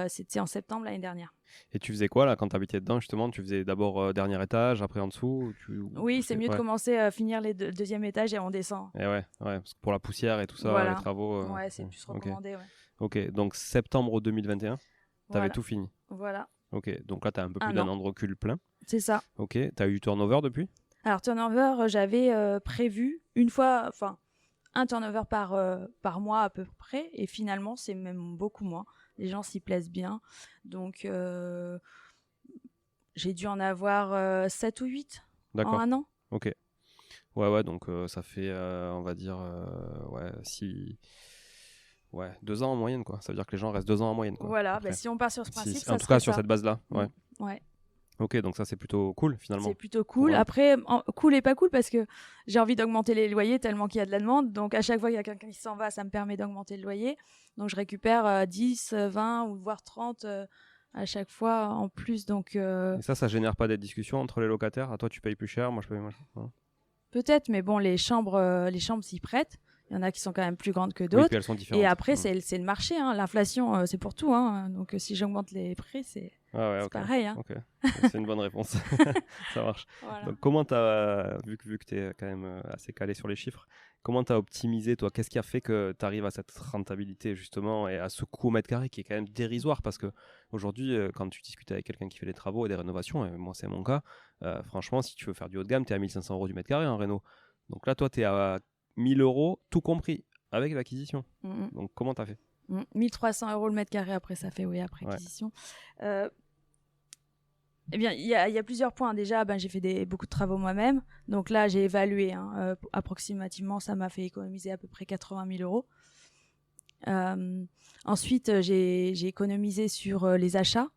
C'était en septembre l'année dernière. Et tu faisais quoi là quand tu habitais dedans justement? Tu faisais d'abord dernier étage, après en dessous Oui, c'est mieux de commencer à finir le deuxième étage et on descend. Et ouais, parce que pour la poussière et tout ça, voilà. les travaux. Ouais, c'est plus recommandé. Okay. Ok, donc septembre 2021, t'avais tout fini. Voilà. Ok, donc là t'as un peu plus d'un an de recul plein. C'est ça. Ok, t'as eu turnover depuis? Alors turnover, j'avais prévu un turnover par mois à peu près, et finalement c'est même beaucoup moins. Les gens s'y plaisent bien, donc j'ai dû en avoir 7 ou 8 en un an. Ok. Ouais, donc ça fait, on va dire, 2 ans en moyenne, quoi. Ça veut dire que les gens restent 2 ans en moyenne, quoi. Voilà, Après. si on part sur ce principe, En ça tout cas, serait sur ça. cette base-là, ouais. Ouais. Ok, donc ça, c'est plutôt cool, finalement. C'est plutôt cool. Après, cool et pas cool parce que j'ai envie d'augmenter les loyers tellement qu'il y a de la demande. Donc, à chaque fois qu'il y a quelqu'un qui s'en va, ça me permet d'augmenter le loyer. Donc, je récupère 10, 20 ou voire 30 à chaque fois en plus. Donc, Et ça génère pas des discussions entre les locataires? À toi, tu payes plus cher, moi, je paye moins cher. Non. peut-être, mais bon, les chambres s'y prêtent. Il y en a qui sont quand même plus grandes que Oui, d'autres. puis elles sont différentes. Et après, c'est le marché. Hein. L'inflation, c'est pour tout. Hein. Donc, si j'augmente les prix, c'est pareil. Hein. Ok. C'est une bonne réponse. Ça marche. Voilà. Donc, vu que tu es quand même assez calé sur les chiffres, comment tu as optimisé, toi? Qu'est-ce qui a fait que tu arrives à cette rentabilité, justement, et à ce coût au mètre carré qui est quand même dérisoire? Parce qu'aujourd'hui, quand tu discutes avec quelqu'un qui fait des travaux et des rénovations, et moi, c'est mon cas, franchement, si tu veux faire du haut de gamme, tu es à 1500 € du mètre carré en réno. Donc là, toi, tu es à 1000 € tout compris avec l'acquisition. Donc comment tu as fait? 1300 € le mètre carré après, ça fait, oui, après acquisition. Eh bien, il y a plusieurs points. Déjà, j'ai fait beaucoup de travaux moi-même. Donc là, j'ai évalué approximativement, ça m'a fait économiser à peu près 80 000 €. Ensuite, j'ai économisé sur les achats.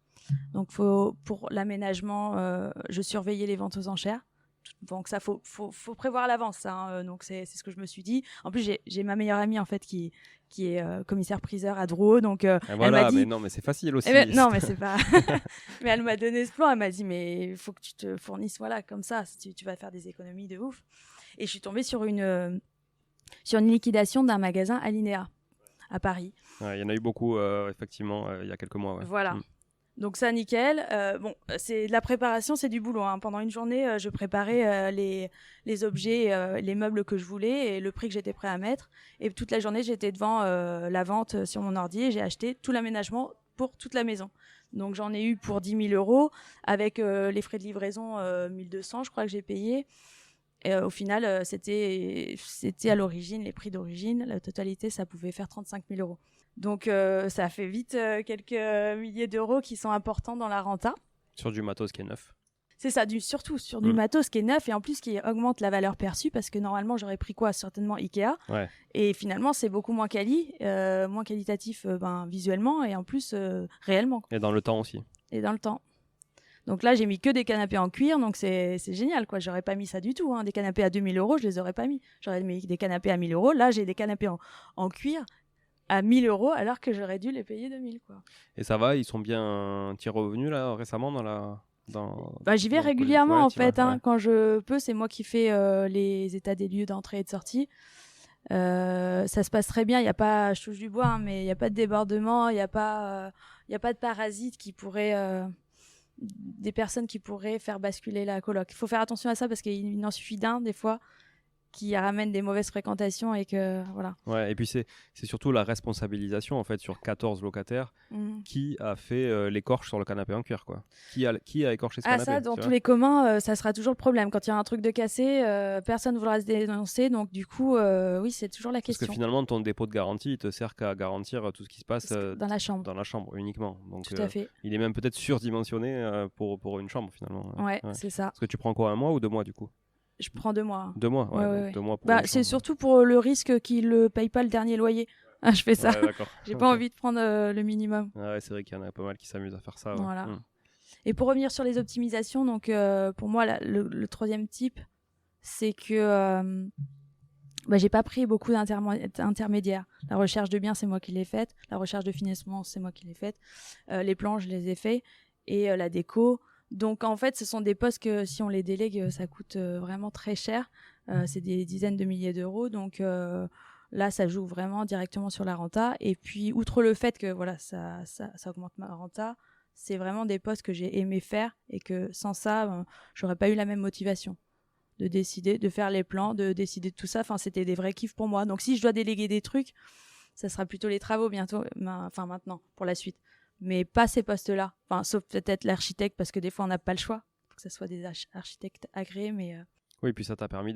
Donc, pour l'aménagement, je surveillais les ventes aux enchères. Donc ça, faut prévoir à l'avance. Donc c'est ce que je me suis dit. En plus, j'ai ma meilleure amie en fait qui est commissaire-priseur à Drouot. Donc elle m'a dit. Mais non, mais c'est facile aussi. Non, mais c'est pas. Mais elle m'a donné ce plan. Elle m'a dit, mais il faut que tu te fournisses, voilà, comme ça, tu vas faire des économies de ouf. Et je suis tombée sur une liquidation d'un magasin Alinéa à Paris. Il y en a eu beaucoup, effectivement, il y a quelques mois. Ouais. Voilà. Donc ça, nickel. C'est de la préparation, c'est du boulot. Hein. Pendant une journée, je préparais les objets, les meubles que je voulais et le prix que j'étais prêt à mettre. Et toute la journée, j'étais devant la vente sur mon ordi et j'ai acheté tout l'aménagement pour toute la maison. Donc j'en ai eu pour 10 000 € avec les frais de livraison 1200, je crois que j'ai payé. Et au final, c'était à l'origine, les prix d'origine, la totalité, ça pouvait faire 35 000 €. Donc ça fait vite quelques milliers d'euros qui sont importants dans la renta. Sur du matos qui est neuf. C'est ça, surtout sur du matos qui est neuf et en plus qui augmente la valeur perçue parce que normalement j'aurais pris quoi? Certainement Ikea. Ouais. Et finalement c'est beaucoup moins moins qualitatif visuellement et en plus réellement. Et dans le temps aussi. Et dans le temps. Donc là, j'ai mis que des canapés en cuir, donc c'est génial, quoi. J'aurais pas mis ça du tout. Hein. Des canapés à 2 000 €, je les aurais pas mis. J'aurais mis des canapés à 1 000 €. Là, j'ai des canapés en cuir à 1 000 € alors que j'aurais dû les payer 2 000, quoi. Et ça va, ils sont bien revenus là récemment j'y vais régulièrement en fait. Ouais. Quand je peux, c'est moi qui fais les états des lieux d'entrée et de sortie. Ça se passe très bien. Il y a pas, je touche du bois, mais il y a pas de débordement. Il y a pas de parasites qui pourraient des personnes qui pourraient faire basculer la coloc. Il faut faire attention à ça parce qu'il en suffit d'un des fois qui ramène des mauvaises fréquentations et que voilà. Ouais, et puis c'est surtout la responsabilisation en fait sur 14 locataires qui a fait l'écorche sur le canapé en cuir, quoi. Qui a écorché ce canapé? Ça, dans tous les communs, ça sera toujours le problème. Quand il y a un truc de cassé, personne ne voudra se dénoncer. Donc du coup, oui, c'est toujours la question. Parce que finalement, ton dépôt de garantie, il te sert qu'à garantir tout ce qui se passe dans la chambre. Dans la chambre uniquement. Donc, tout à fait. Il est même peut-être surdimensionné pour une chambre finalement. Ouais, c'est ça. Parce que tu prends quoi, 1 mois ou 2 mois du coup? Je prends 2 mois. 2 mois, ouais. 2 mois pour c'est surtout pour le risque qu'il ne paye pas le dernier loyer. Je fais ça. Ouais, J'ai pas envie de prendre le minimum. Ouais, c'est vrai qu'il y en a pas mal qui s'amusent à faire ça. Voilà. Et pour revenir sur les optimisations, donc pour moi, le troisième type, c'est que j'ai pas pris beaucoup d'intermédiaires. La recherche de biens, c'est moi qui l'ai faite. La recherche de financement, c'est moi qui l'ai faite. Les plans, je les ai faits. Et la déco. Donc en fait, ce sont des postes que si on les délègue, ça coûte vraiment très cher. C'est des dizaines de milliers d'euros. Donc là, ça joue vraiment directement sur la renta. Et puis, outre le fait que voilà, ça augmente ma renta, c'est vraiment des postes que j'ai aimé faire et que sans ça, j'aurais pas eu la même motivation de décider, de faire les plans, de décider de tout ça. Enfin, c'était des vrais kiffs pour moi. Donc si je dois déléguer des trucs, ça sera plutôt les travaux bientôt, maintenant, pour la suite. Mais pas ces postes-là. Enfin, sauf peut-être l'architecte, parce que des fois, on n'a pas le choix. Il faut que ce soit des architectes agréés, mais... Oui, puis ça t'a permis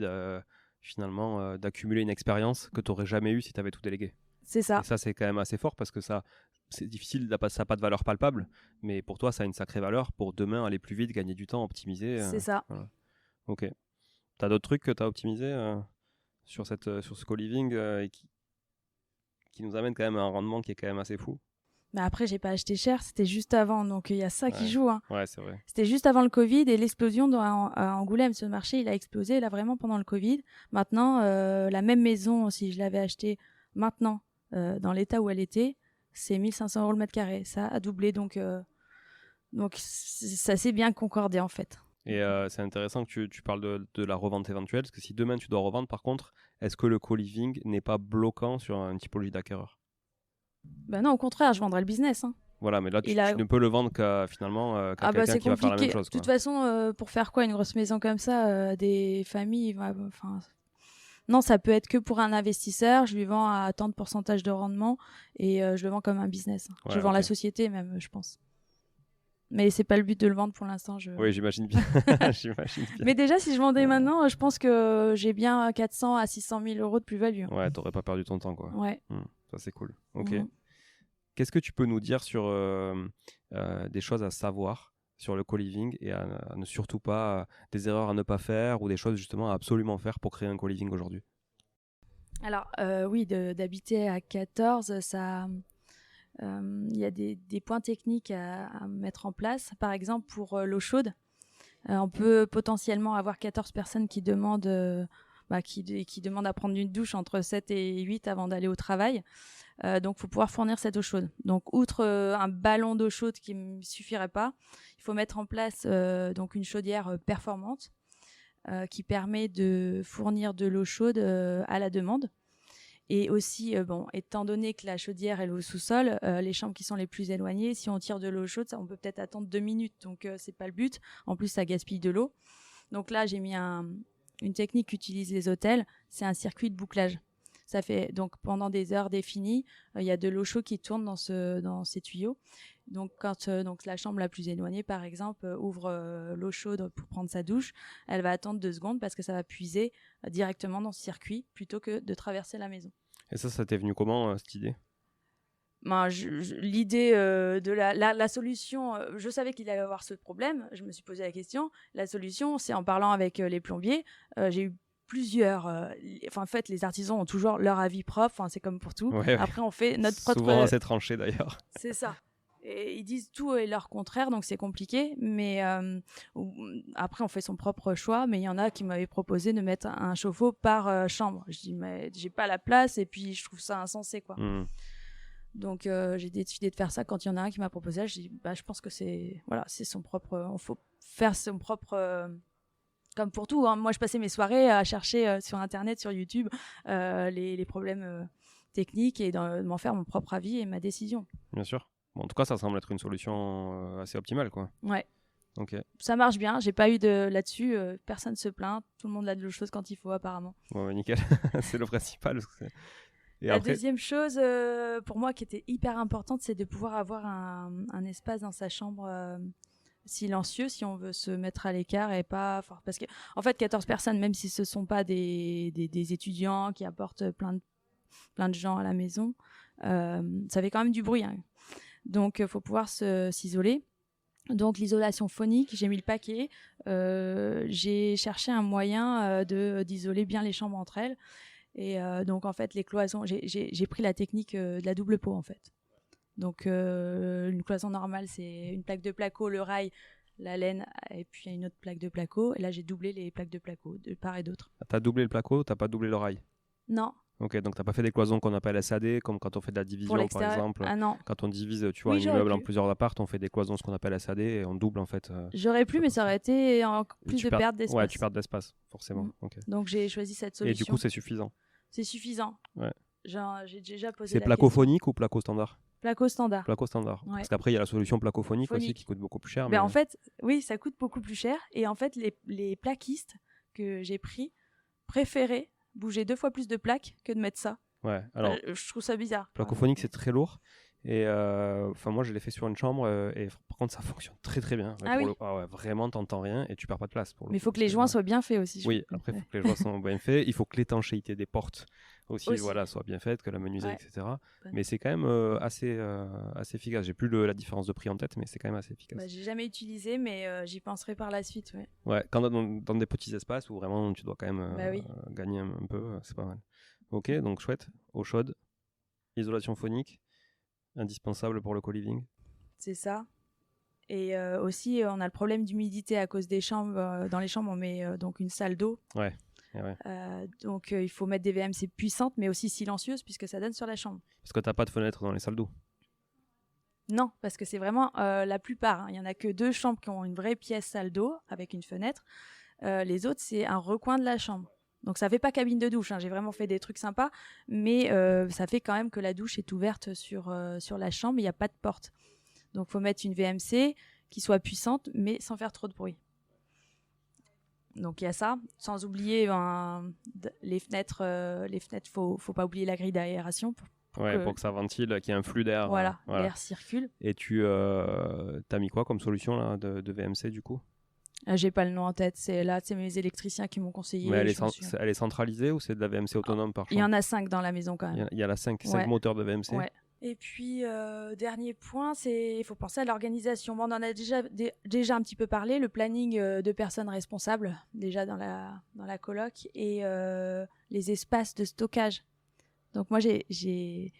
finalement d'accumuler une expérience que tu n'aurais jamais eue si tu avais tout délégué. C'est ça. Et ça, c'est quand même assez fort parce que c'est difficile, ça n'a pas de valeur palpable, mais pour toi, ça a une sacrée valeur pour demain aller plus vite, gagner du temps, optimiser. C'est ça. Voilà. Ok. Tu as d'autres trucs que tu as optimisés sur ce co-living et qui nous amène quand même à un rendement qui est quand même assez fou? Mais après, j'ai pas acheté cher, c'était juste avant, donc il y a ça qui joue. Hein. Ouais, c'est vrai. C'était juste avant le Covid et l'explosion à Angoulême. Ce marché, il a explosé là vraiment pendant le Covid. Maintenant, la même maison, si je l'avais achetée maintenant, dans l'état où elle était, c'est 1 500 € le mètre carré. Ça a doublé, donc ça s'est bien concordé en fait. Et c'est intéressant que tu parles de la revente éventuelle, parce que si demain tu dois revendre, par contre, est-ce que le co-living n'est pas bloquant sur une typologie d'acquéreur? Ben non, au contraire, je vendrais le business. Hein. Voilà, mais là, tu ne peux le vendre qu'à quelqu'un qui va faire la même chose. De toute façon, pour faire quoi une grosse maison comme ça, des familles, non, ça peut être que pour un investisseur. Je lui vends à tant de pourcentage de rendement et je le vends comme un business. Ouais, je vends la société même, je pense. Mais c'est pas le but de le vendre pour l'instant. Oui, j'imagine bien. J'imagine bien. Mais déjà, si je vendais maintenant, je pense que j'ai bien 400 à 600 000 € de plus-value. Ouais, t'aurais pas perdu ton temps, quoi. Ouais. Ça, c'est cool. Ok. Qu'est-ce que tu peux nous dire sur des choses à savoir sur le co-living et à ne surtout pas, des erreurs à ne pas faire ou des choses justement à absolument faire pour créer un co-living aujourd'hui? Alors, oui, d'habiter à 14, ça... Il y a des points techniques à mettre en place. Par exemple, pour l'eau chaude, on peut potentiellement avoir 14 personnes qui demandent à prendre une douche entre 7 et 8 avant d'aller au travail. Donc, il faut pouvoir fournir cette eau chaude. Donc, outre un ballon d'eau chaude qui ne suffirait pas, il faut mettre en place donc une chaudière performante qui permet de fournir de l'eau chaude à la demande. Et aussi, étant donné que la chaudière est au sous-sol, les chambres qui sont les plus éloignées, si on tire de l'eau chaude, on peut peut-être attendre 2 minutes. Donc, c'est pas le but. En plus, ça gaspille de l'eau. Donc là, j'ai mis une technique qu'utilisent les hôtels. C'est un circuit de bouclage. Ça fait donc pendant des heures définies, il y a de l'eau chaude qui tourne dans ces tuyaux. Donc quand la chambre la plus éloignée, par exemple, ouvre l'eau chaude pour prendre sa douche, elle va attendre 2 secondes parce que ça va puiser directement dans ce circuit plutôt que de traverser la maison. Et ça t'est venu comment, cette idée? L'idée de la solution, je savais qu'il allait y avoir ce problème, je me suis posé la question. La solution, c'est en parlant avec les plombiers. J'ai eu plusieurs... en fait, les artisans ont toujours leur avis propre, c'est comme pour tout. Ouais. Après, on fait notre propre... Souvent assez tranché, d'ailleurs. C'est ça. Et ils disent tout et leur contraire, donc c'est compliqué. Mais après, on fait son propre choix. Mais il y en a qui m'avaient proposé de mettre un chauffe-eau par chambre. Je dis, mais j'ai pas la place et puis je trouve ça insensé, quoi. Donc, j'ai décidé de faire ça. Quand il y en a un qui m'a proposé, je dis, je pense que c'est son propre... Il faut faire son propre... comme pour tout, hein. Moi, je passais mes soirées à chercher sur Internet, sur YouTube, les problèmes techniques et m'en faire mon propre avis et ma décision. Bien sûr. Bon, en tout cas, ça semble être une solution assez optimale, quoi. Ouais. Ok. Ça marche bien. J'ai pas eu là-dessus. Personne se plaint. Tout le monde a de l'eau chaude quand il faut, apparemment. Ouais, nickel. C'est le principal. Et la deuxième chose, pour moi, qui était hyper importante, c'est de pouvoir avoir un espace dans sa chambre silencieux si on veut se mettre à l'écart et pas fort. Parce que, en fait, 14 personnes, même si ce sont pas des étudiants qui apportent plein de gens à la maison, ça fait quand même du bruit, hein. Donc, il faut pouvoir s'isoler. Donc, l'isolation phonique, j'ai mis le paquet. J'ai cherché un moyen d'isoler bien les chambres entre elles. Et donc, en fait, les cloisons, j'ai pris la technique de la double peau, en fait. Donc, une cloison normale, c'est une plaque de placo, le rail, la laine, et puis une autre plaque de placo. Et là, j'ai doublé les plaques de placo, de part et d'autre. T'as doublé le placo, t'as pas doublé le rail? Non. Ok, donc t'as pas fait des cloisons qu'on appelle SAD, comme quand on fait de la division, par exemple. Ah non. Quand on divise, tu vois, un immeuble en plusieurs apparts, on fait des cloisons, ce qu'on appelle SAD, et on double, en fait. J'aurais pu, mais ça aurait été plus de perte d'espace. Ouais, tu perds d'espace, forcément. Okay. Donc, j'ai choisi cette solution. Et du coup, c'est suffisant? C'est suffisant. Ouais. J'ai déjà posé la question. C'est placophonique ou placo standard? Placo standard. Placo standard. Ouais. Parce qu'après, il y a la solution placophonique aussi qui coûte beaucoup plus cher. Mais en fait, oui, ça coûte beaucoup plus cher. Et en fait, les plaquistes que j'ai pris préféraient bouger 2 fois plus de plaques que de mettre ça. Ouais, alors. Je trouve ça bizarre. Placophonique, c'est très lourd. Et moi, je l'ai fait sur une chambre. Et par contre, ça fonctionne très très bien. Ouais, vraiment, t'entends rien et tu perds pas de place. Mais il faut que les joints soient bien faits aussi. Oui, après, il faut que les joints soient bien faits. Il faut que l'étanchéité des portes aussi. Voilà, soit bien faite, que la menuiserie, etc. Mais c'est quand même assez efficace. J'ai plus la différence de prix en tête, mais c'est quand même assez efficace. J'ai jamais utilisé, mais j'y penserai par la suite. Ouais, quand dans des petits espaces où vraiment tu dois quand même gagner un peu, c'est pas mal. Ok, donc chouette. Eau chaude, isolation phonique, indispensable pour le co-living. C'est ça. Et aussi, on a le problème d'humidité à cause des chambres. Dans les chambres, on met donc une salle d'eau. Ouais. Donc, il faut mettre des VMC puissantes, mais aussi silencieuses, puisque ça donne sur la chambre. Parce que t'as pas de fenêtre dans les salles d'eau. Non, parce que c'est vraiment la plupart. Il y en a que 2 chambres qui ont une vraie pièce salle d'eau avec une fenêtre. Les autres, c'est un recoin de la chambre. Donc, ça fait pas cabine de douche. J'ai vraiment fait des trucs sympas, mais ça fait quand même que la douche est ouverte sur la chambre. Il n'y a pas de porte. Donc, faut mettre une VMC qui soit puissante, mais sans faire trop de bruit. Donc, il y a ça. Sans oublier les fenêtres. Faut pas oublier la grille d'aération pour que ça ventile, qu'il y ait un flux d'air. Voilà, l'air circule. Et tu as mis quoi comme solution là, de VMC du coup? J'ai pas le nom en tête. C'est mes électriciens qui m'ont conseillé. Mais elle est centralisée ou c'est de la VMC autonome par chambre? Il y en a 5 dans la maison quand même. Il y a 5 moteurs de VMC. Ouais. Et puis, dernier point, il faut penser à l'organisation. Bon, on en a déjà un petit peu parlé, le planning de personnes responsables, déjà dans la coloc, et les espaces de stockage. Donc moi, j'ai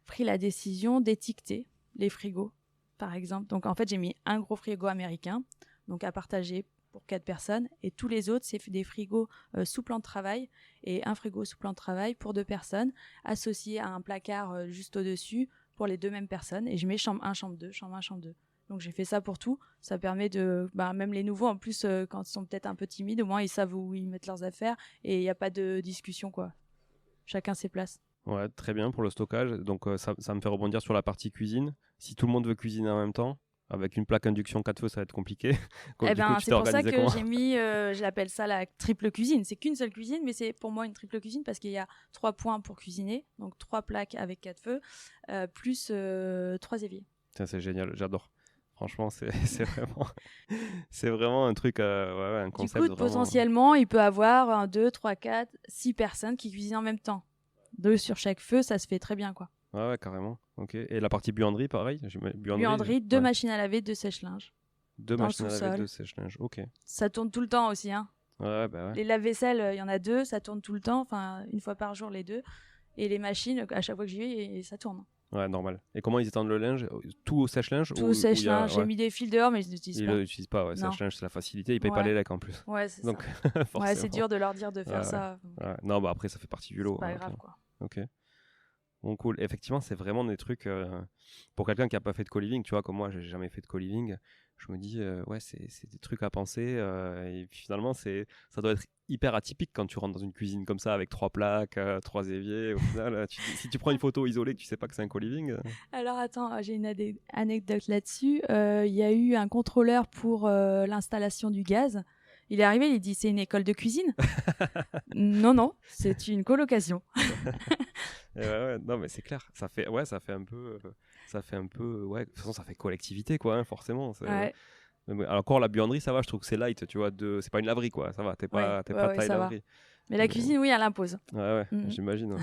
pris la décision d'étiqueter les frigos, par exemple. Donc en fait, j'ai mis un gros frigo américain, donc à partager pour 4 personnes, et tous les autres, c'est des frigos sous plan de travail, et un frigo sous plan de travail pour 2 personnes, associé à un placard juste au-dessus pour les 2 mêmes personnes, et je mets chambre 1, chambre 2, chambre 1, chambre 2. Donc j'ai fait ça pour tout, ça permet de... même les nouveaux, en plus, quand ils sont peut-être un peu timides, au moins ils savent où ils mettent leurs affaires, et il n'y a pas de discussion, quoi. Chacun ses places. Ouais, très bien pour le stockage. Donc ça me fait rebondir sur la partie cuisine. Si tout le monde veut cuisiner en même temps, avec une plaque induction 4 feux, ça va être compliqué. C'est pour ça que j'ai mis, j'appelle ça la triple cuisine. C'est qu'une seule cuisine, mais c'est pour moi une triple cuisine parce qu'il y a 3 points pour cuisiner, donc 3 plaques avec 4 feux, plus 3 éviers. C'est génial, j'adore. Franchement, c'est vraiment un truc, un concept. Du coup, potentiellement, il peut avoir 1, 2, 3, 4, 6 personnes qui cuisinent en même temps. 2 sur chaque feu, ça se fait très bien, quoi. Ouais, carrément. Ok. Et la partie buanderie, pareil. Buanderie, 2 machines à laver, 2 sèche-linge. 2 machines à laver, 2 sèche-linge. Ok. Ça tourne tout le temps aussi, hein. Ouais. Les lave-vaisselle, il y en a 2, ça tourne tout le temps, enfin une fois par jour les 2. Et les machines, à chaque fois que j'y vais, ça tourne. Ouais, normal. Et comment ils étendent le linge? Tout au sèche-linge? Tout au sèche-linge. J'ai mis des fils dehors, mais ils n'utilisent pas. Ils ne l'utilisent pas, ouais. Sèche-linge, c'est la facilité. Ils payent pas les lecs en plus. Ouais, c'est donc, ça. Ouais, c'est dur de leur dire de faire ça. Ouais. Non, après, ça fait partie du lot. C'est pas grave, quoi. Ok. Bon, cool. Effectivement, c'est vraiment des trucs pour quelqu'un qui n'a pas fait de co-living, tu vois, comme moi, j'ai jamais fait de co-living. Je me dis, c'est des trucs à penser. Et puis finalement, ça doit être hyper atypique quand tu rentres dans une cuisine comme ça avec 3 plaques, 3 éviers. Au final, si tu prends une photo isolée que tu sais pas que c'est un co-living. Alors attends, j'ai une anecdote là-dessus. Il y a eu un contrôleur pour l'installation du gaz. Il est arrivé, il dit c'est une école de cuisine. Non, c'est une colocation. Non mais c'est clair, ça fait un peu, de toute façon ça fait collectivité quoi, hein, forcément. Alors encore la buanderie ça va, je trouve que c'est light, tu vois, c'est pas une laverie quoi, ça va, t'es pas taille laverie. Mais la cuisine oui, elle impose. J'imagine.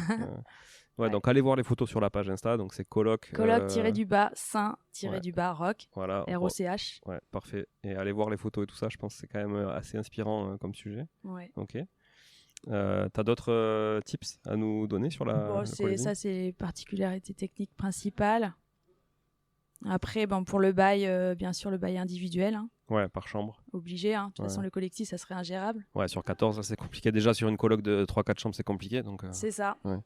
Donc allez voir les photos sur la page Insta, donc c'est coloc-du-bas Saint-du-bas rock, voilà, ROCH. Ouais, parfait. Et allez voir les photos et tout ça, je pense que c'est quand même assez inspirant comme sujet. Ouais. Ok. T'as d'autres tips à nous donner sur la ça c'est les particularités techniques principales. Après pour le bail, bien sûr le bail individuel, hein. Ouais, par chambre. Obligé, hein. De toute façon le collectif ça serait ingérable. Ouais, sur 14 ça, c'est compliqué, déjà sur une coloc de 3-4 chambres c'est compliqué donc c'est ça. Ouais.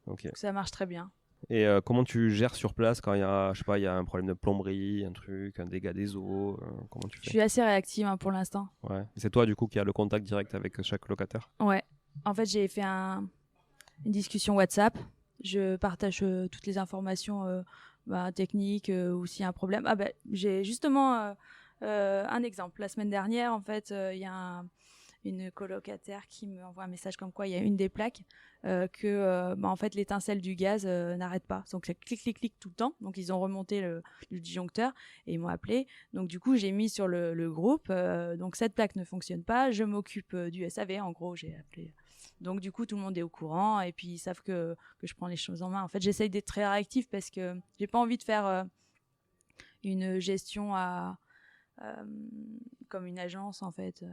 Okay. Donc, ça marche très bien. Et comment tu gères sur place quand il y a, je sais pas, il y a un problème de plomberie, un truc, un dégât des eaux, comment tu fais? Je suis assez réactive pour l'instant. Ouais. Et c'est toi du coup qui a le contact direct avec chaque locataire? Ouais. En fait, j'ai fait une discussion WhatsApp. Je partage toutes les informations techniques ou s'il y a un problème. J'ai justement un exemple. La semaine dernière, en fait, il y a une colocataire qui me envoie un message comme quoi il y a une des plaques en fait l'étincelle du gaz n'arrête pas, donc ça clic tout le temps. Donc ils ont remonté le disjoncteur et ils m'ont appelé. Donc du coup j'ai mis sur le groupe donc cette plaque ne fonctionne pas, je m'occupe du SAV, en gros j'ai appelé. Donc du coup tout le monde est au courant et puis ils savent que je prends les choses en main. En fait j'essaye d'être très réactif parce que j'ai pas envie de faire une gestion comme une agence en fait.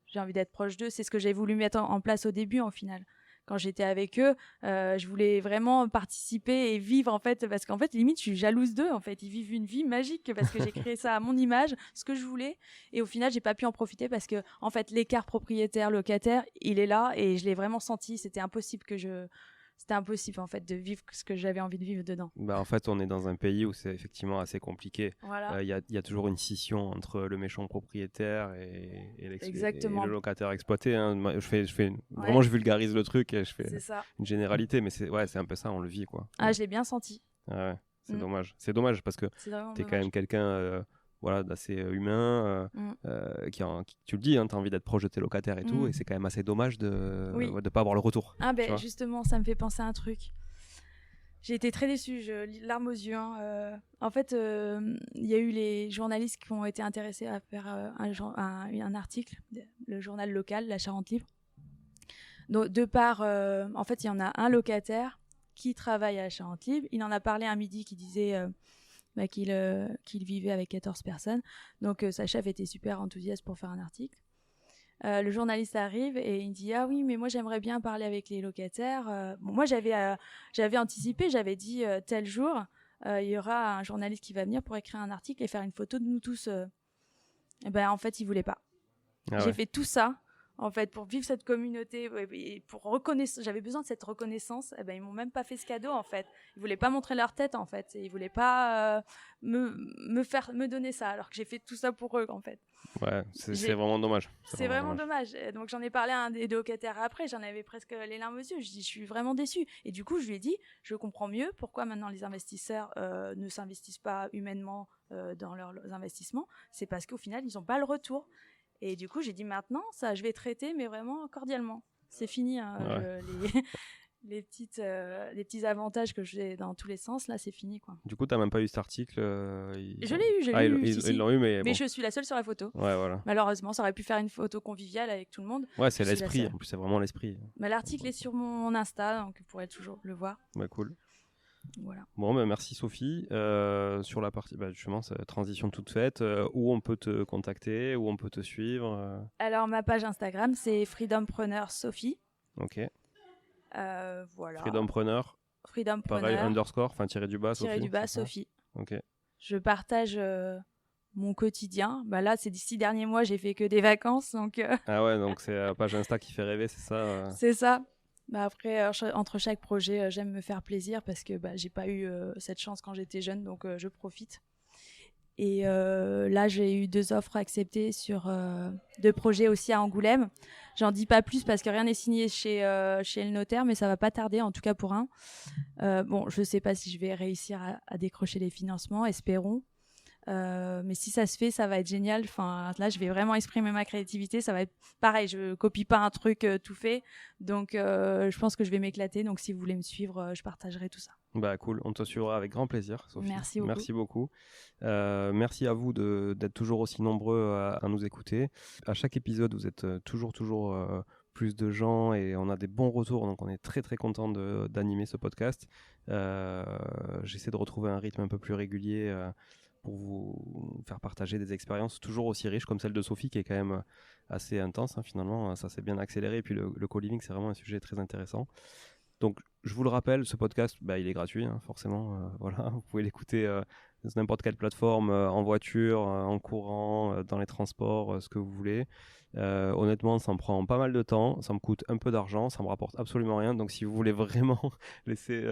J'ai envie d'être proche d'eux, c'est ce que j'ai voulu mettre en place au début en final. Quand j'étais avec eux, je voulais vraiment participer et vivre en fait, parce qu'en fait limite je suis jalouse d'eux en fait. Ils vivent une vie magique parce que j'ai créé ça à mon image, ce que je voulais, et au final j'ai pas pu en profiter parce que en fait l'écart propriétaire-locataire il est là et je l'ai vraiment senti. C'était impossible en fait de vivre ce que j'avais envie de vivre dedans. En fait, on est dans un pays où c'est effectivement assez compliqué. Voilà. Il y a toujours une scission entre le méchant propriétaire et le locataire exploité. Hein. Moi, vraiment, je vulgarise le truc et je fais une généralité, mais c'est un peu ça, on le vit, quoi. Ah, je l'ai bien senti. Ah ouais, c'est dommage. C'est dommage parce que t'es quand même quelqu'un d'assez humain, tu le dis, hein, tu as envie d'être proche de tes locataires et tout, et c'est quand même assez dommage de pas avoir le retour. Ah justement, ça me fait penser à un truc. J'ai été très déçue, larmes aux yeux. Hein. En fait, il y a eu les journalistes qui ont été intéressés à faire un article, le journal local, la Charente Libre. Donc, en fait, il y en a un locataire qui travaille à la Charente Libre. Il en a parlé un midi, qui disait qu'il vivait avec 14 personnes. Donc, sa chef était super enthousiaste pour faire un article. Le journaliste arrive et il dit « Ah oui, mais moi j'aimerais bien parler avec les locataires. » Moi j'avais anticipé, j'avais dit tel jour, il y aura un journaliste qui va venir pour écrire un article et faire une photo de nous tous. Et en fait, il voulait pas. J'ai fait tout ça en fait pour vivre cette communauté et j'avais besoin de cette reconnaissance. Ils m'ont même pas fait ce cadeau en fait. Ils voulaient pas montrer leur tête en fait. Et ils voulaient pas me donner ça alors que j'ai fait tout ça pour eux en fait. Ouais, c'est vraiment dommage. C'est vraiment dommage. Donc j'en ai parlé à un des locataires après, j'en avais presque les larmes aux yeux. Je dis je suis vraiment déçue. Et du coup je lui ai dit je comprends mieux pourquoi maintenant les investisseurs ne s'investissent pas humainement dans leurs investissements. C'est parce qu'au final ils n'ont pas le retour. Et du coup j'ai dit maintenant ça je vais traiter mais vraiment cordialement. C'est fini les petits avantages que j'ai dans tous les sens, là, c'est fini, quoi. Du coup, t'as même pas eu cet article Je l'ai eu, Ils l'ont eu, mais bon. je suis la seule sur la photo. Ouais, voilà. Malheureusement, ça aurait pu faire une photo conviviale avec tout le monde. Ouais, c'est l'esprit, en plus, c'est vraiment l'esprit. Mais l'article est sur mon Insta, donc vous pourrez toujours le voir. Ouais, cool. Voilà. Bon, merci Sophie. Sur la partie, justement, cette transition toute faite, où on peut te contacter, où on peut te suivre Alors, ma page Instagram, c'est Freedompreneur Sophie. Ok. Voilà. Freedompreneur. Pareil, underscore, enfin tiré du bas, Sophie. Tiré du bas, Sophie. Ok. Je partage mon quotidien. Là, ces 6 derniers mois, j'ai fait que des vacances, donc. Ah ouais, donc c'est la page Insta qui fait rêver, c'est ça C'est ça. Après, entre chaque projet, j'aime me faire plaisir parce que j'ai pas eu cette chance quand j'étais jeune, donc je profite. Et là, j'ai eu 2 offres acceptées sur 2 projets aussi à Angoulême. J'en dis pas plus parce que rien n'est signé chez le notaire, mais ça va pas tarder, en tout cas pour un. Je sais pas si je vais réussir à décrocher les financements, espérons. Mais si ça se fait, ça va être génial. Enfin, là, je vais vraiment exprimer ma créativité. Ça va être pareil. Je copie pas un truc tout fait. Donc, je pense que je vais m'éclater. Donc, si vous voulez me suivre, je partagerai tout ça. Cool. On te suivra avec grand plaisir, Sophie. Merci beaucoup. Merci à vous d'être toujours aussi nombreux à nous écouter. À chaque épisode, vous êtes toujours plus de gens et on a des bons retours. Donc, on est très, très content d'animer ce podcast. J'essaie de retrouver un rythme un peu plus régulier pour vous faire partager des expériences toujours aussi riches comme celle de Sophie qui est quand même assez intense, hein, finalement. Ça s'est bien accéléré et puis le co-living c'est vraiment un sujet très intéressant. Donc je vous le rappelle, ce podcast il est gratuit, hein, forcément. Voilà, vous pouvez l'écouter sur n'importe quelle plateforme, en voiture, en courant, dans les transports, ce que vous voulez. Honnêtement, ça me prend pas mal de temps, ça me coûte un peu d'argent, ça me rapporte absolument rien. Donc si vous voulez vraiment laisser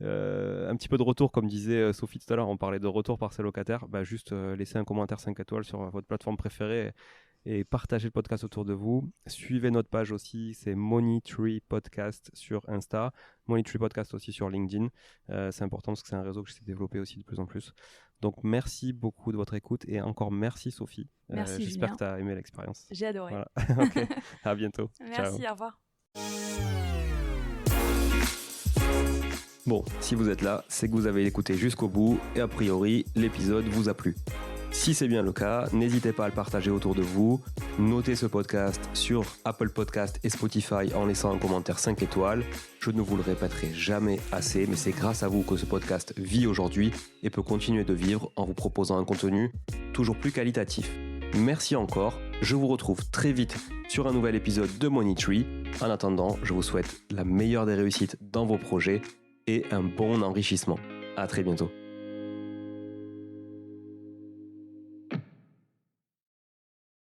un petit peu de retour, comme disait Sophie tout à l'heure, on parlait de retour par ses locataires, juste laissez un commentaire 5 étoiles sur votre plateforme préférée et partagez le podcast autour de vous. Suivez notre page aussi, c'est Money Tree Podcast sur Insta, Money Tree Podcast aussi sur LinkedIn. C'est important parce que c'est un réseau que j'essaie de développer aussi de plus en plus. Donc merci beaucoup de votre écoute et encore merci Sophie. Merci j'espère Julien. que tu as aimé l'expérience. J'ai adoré. Voilà. Ok, à bientôt. Merci, Ciao. au revoir. Bon, si vous êtes là, c'est que vous avez écouté jusqu'au bout et a priori, l'épisode vous a plu. Si c'est bien le cas, n'hésitez pas à le partager autour de vous. Notez ce podcast sur Apple Podcast et Spotify en laissant un commentaire 5 étoiles. Je ne vous le répéterai jamais assez, mais c'est grâce à vous que ce podcast vit aujourd'hui et peut continuer de vivre en vous proposant un contenu toujours plus qualitatif. Merci encore, je vous retrouve très vite sur un nouvel épisode de Money Tree. En attendant, je vous souhaite la meilleure des réussites dans vos projets et un bon enrichissement. À très bientôt.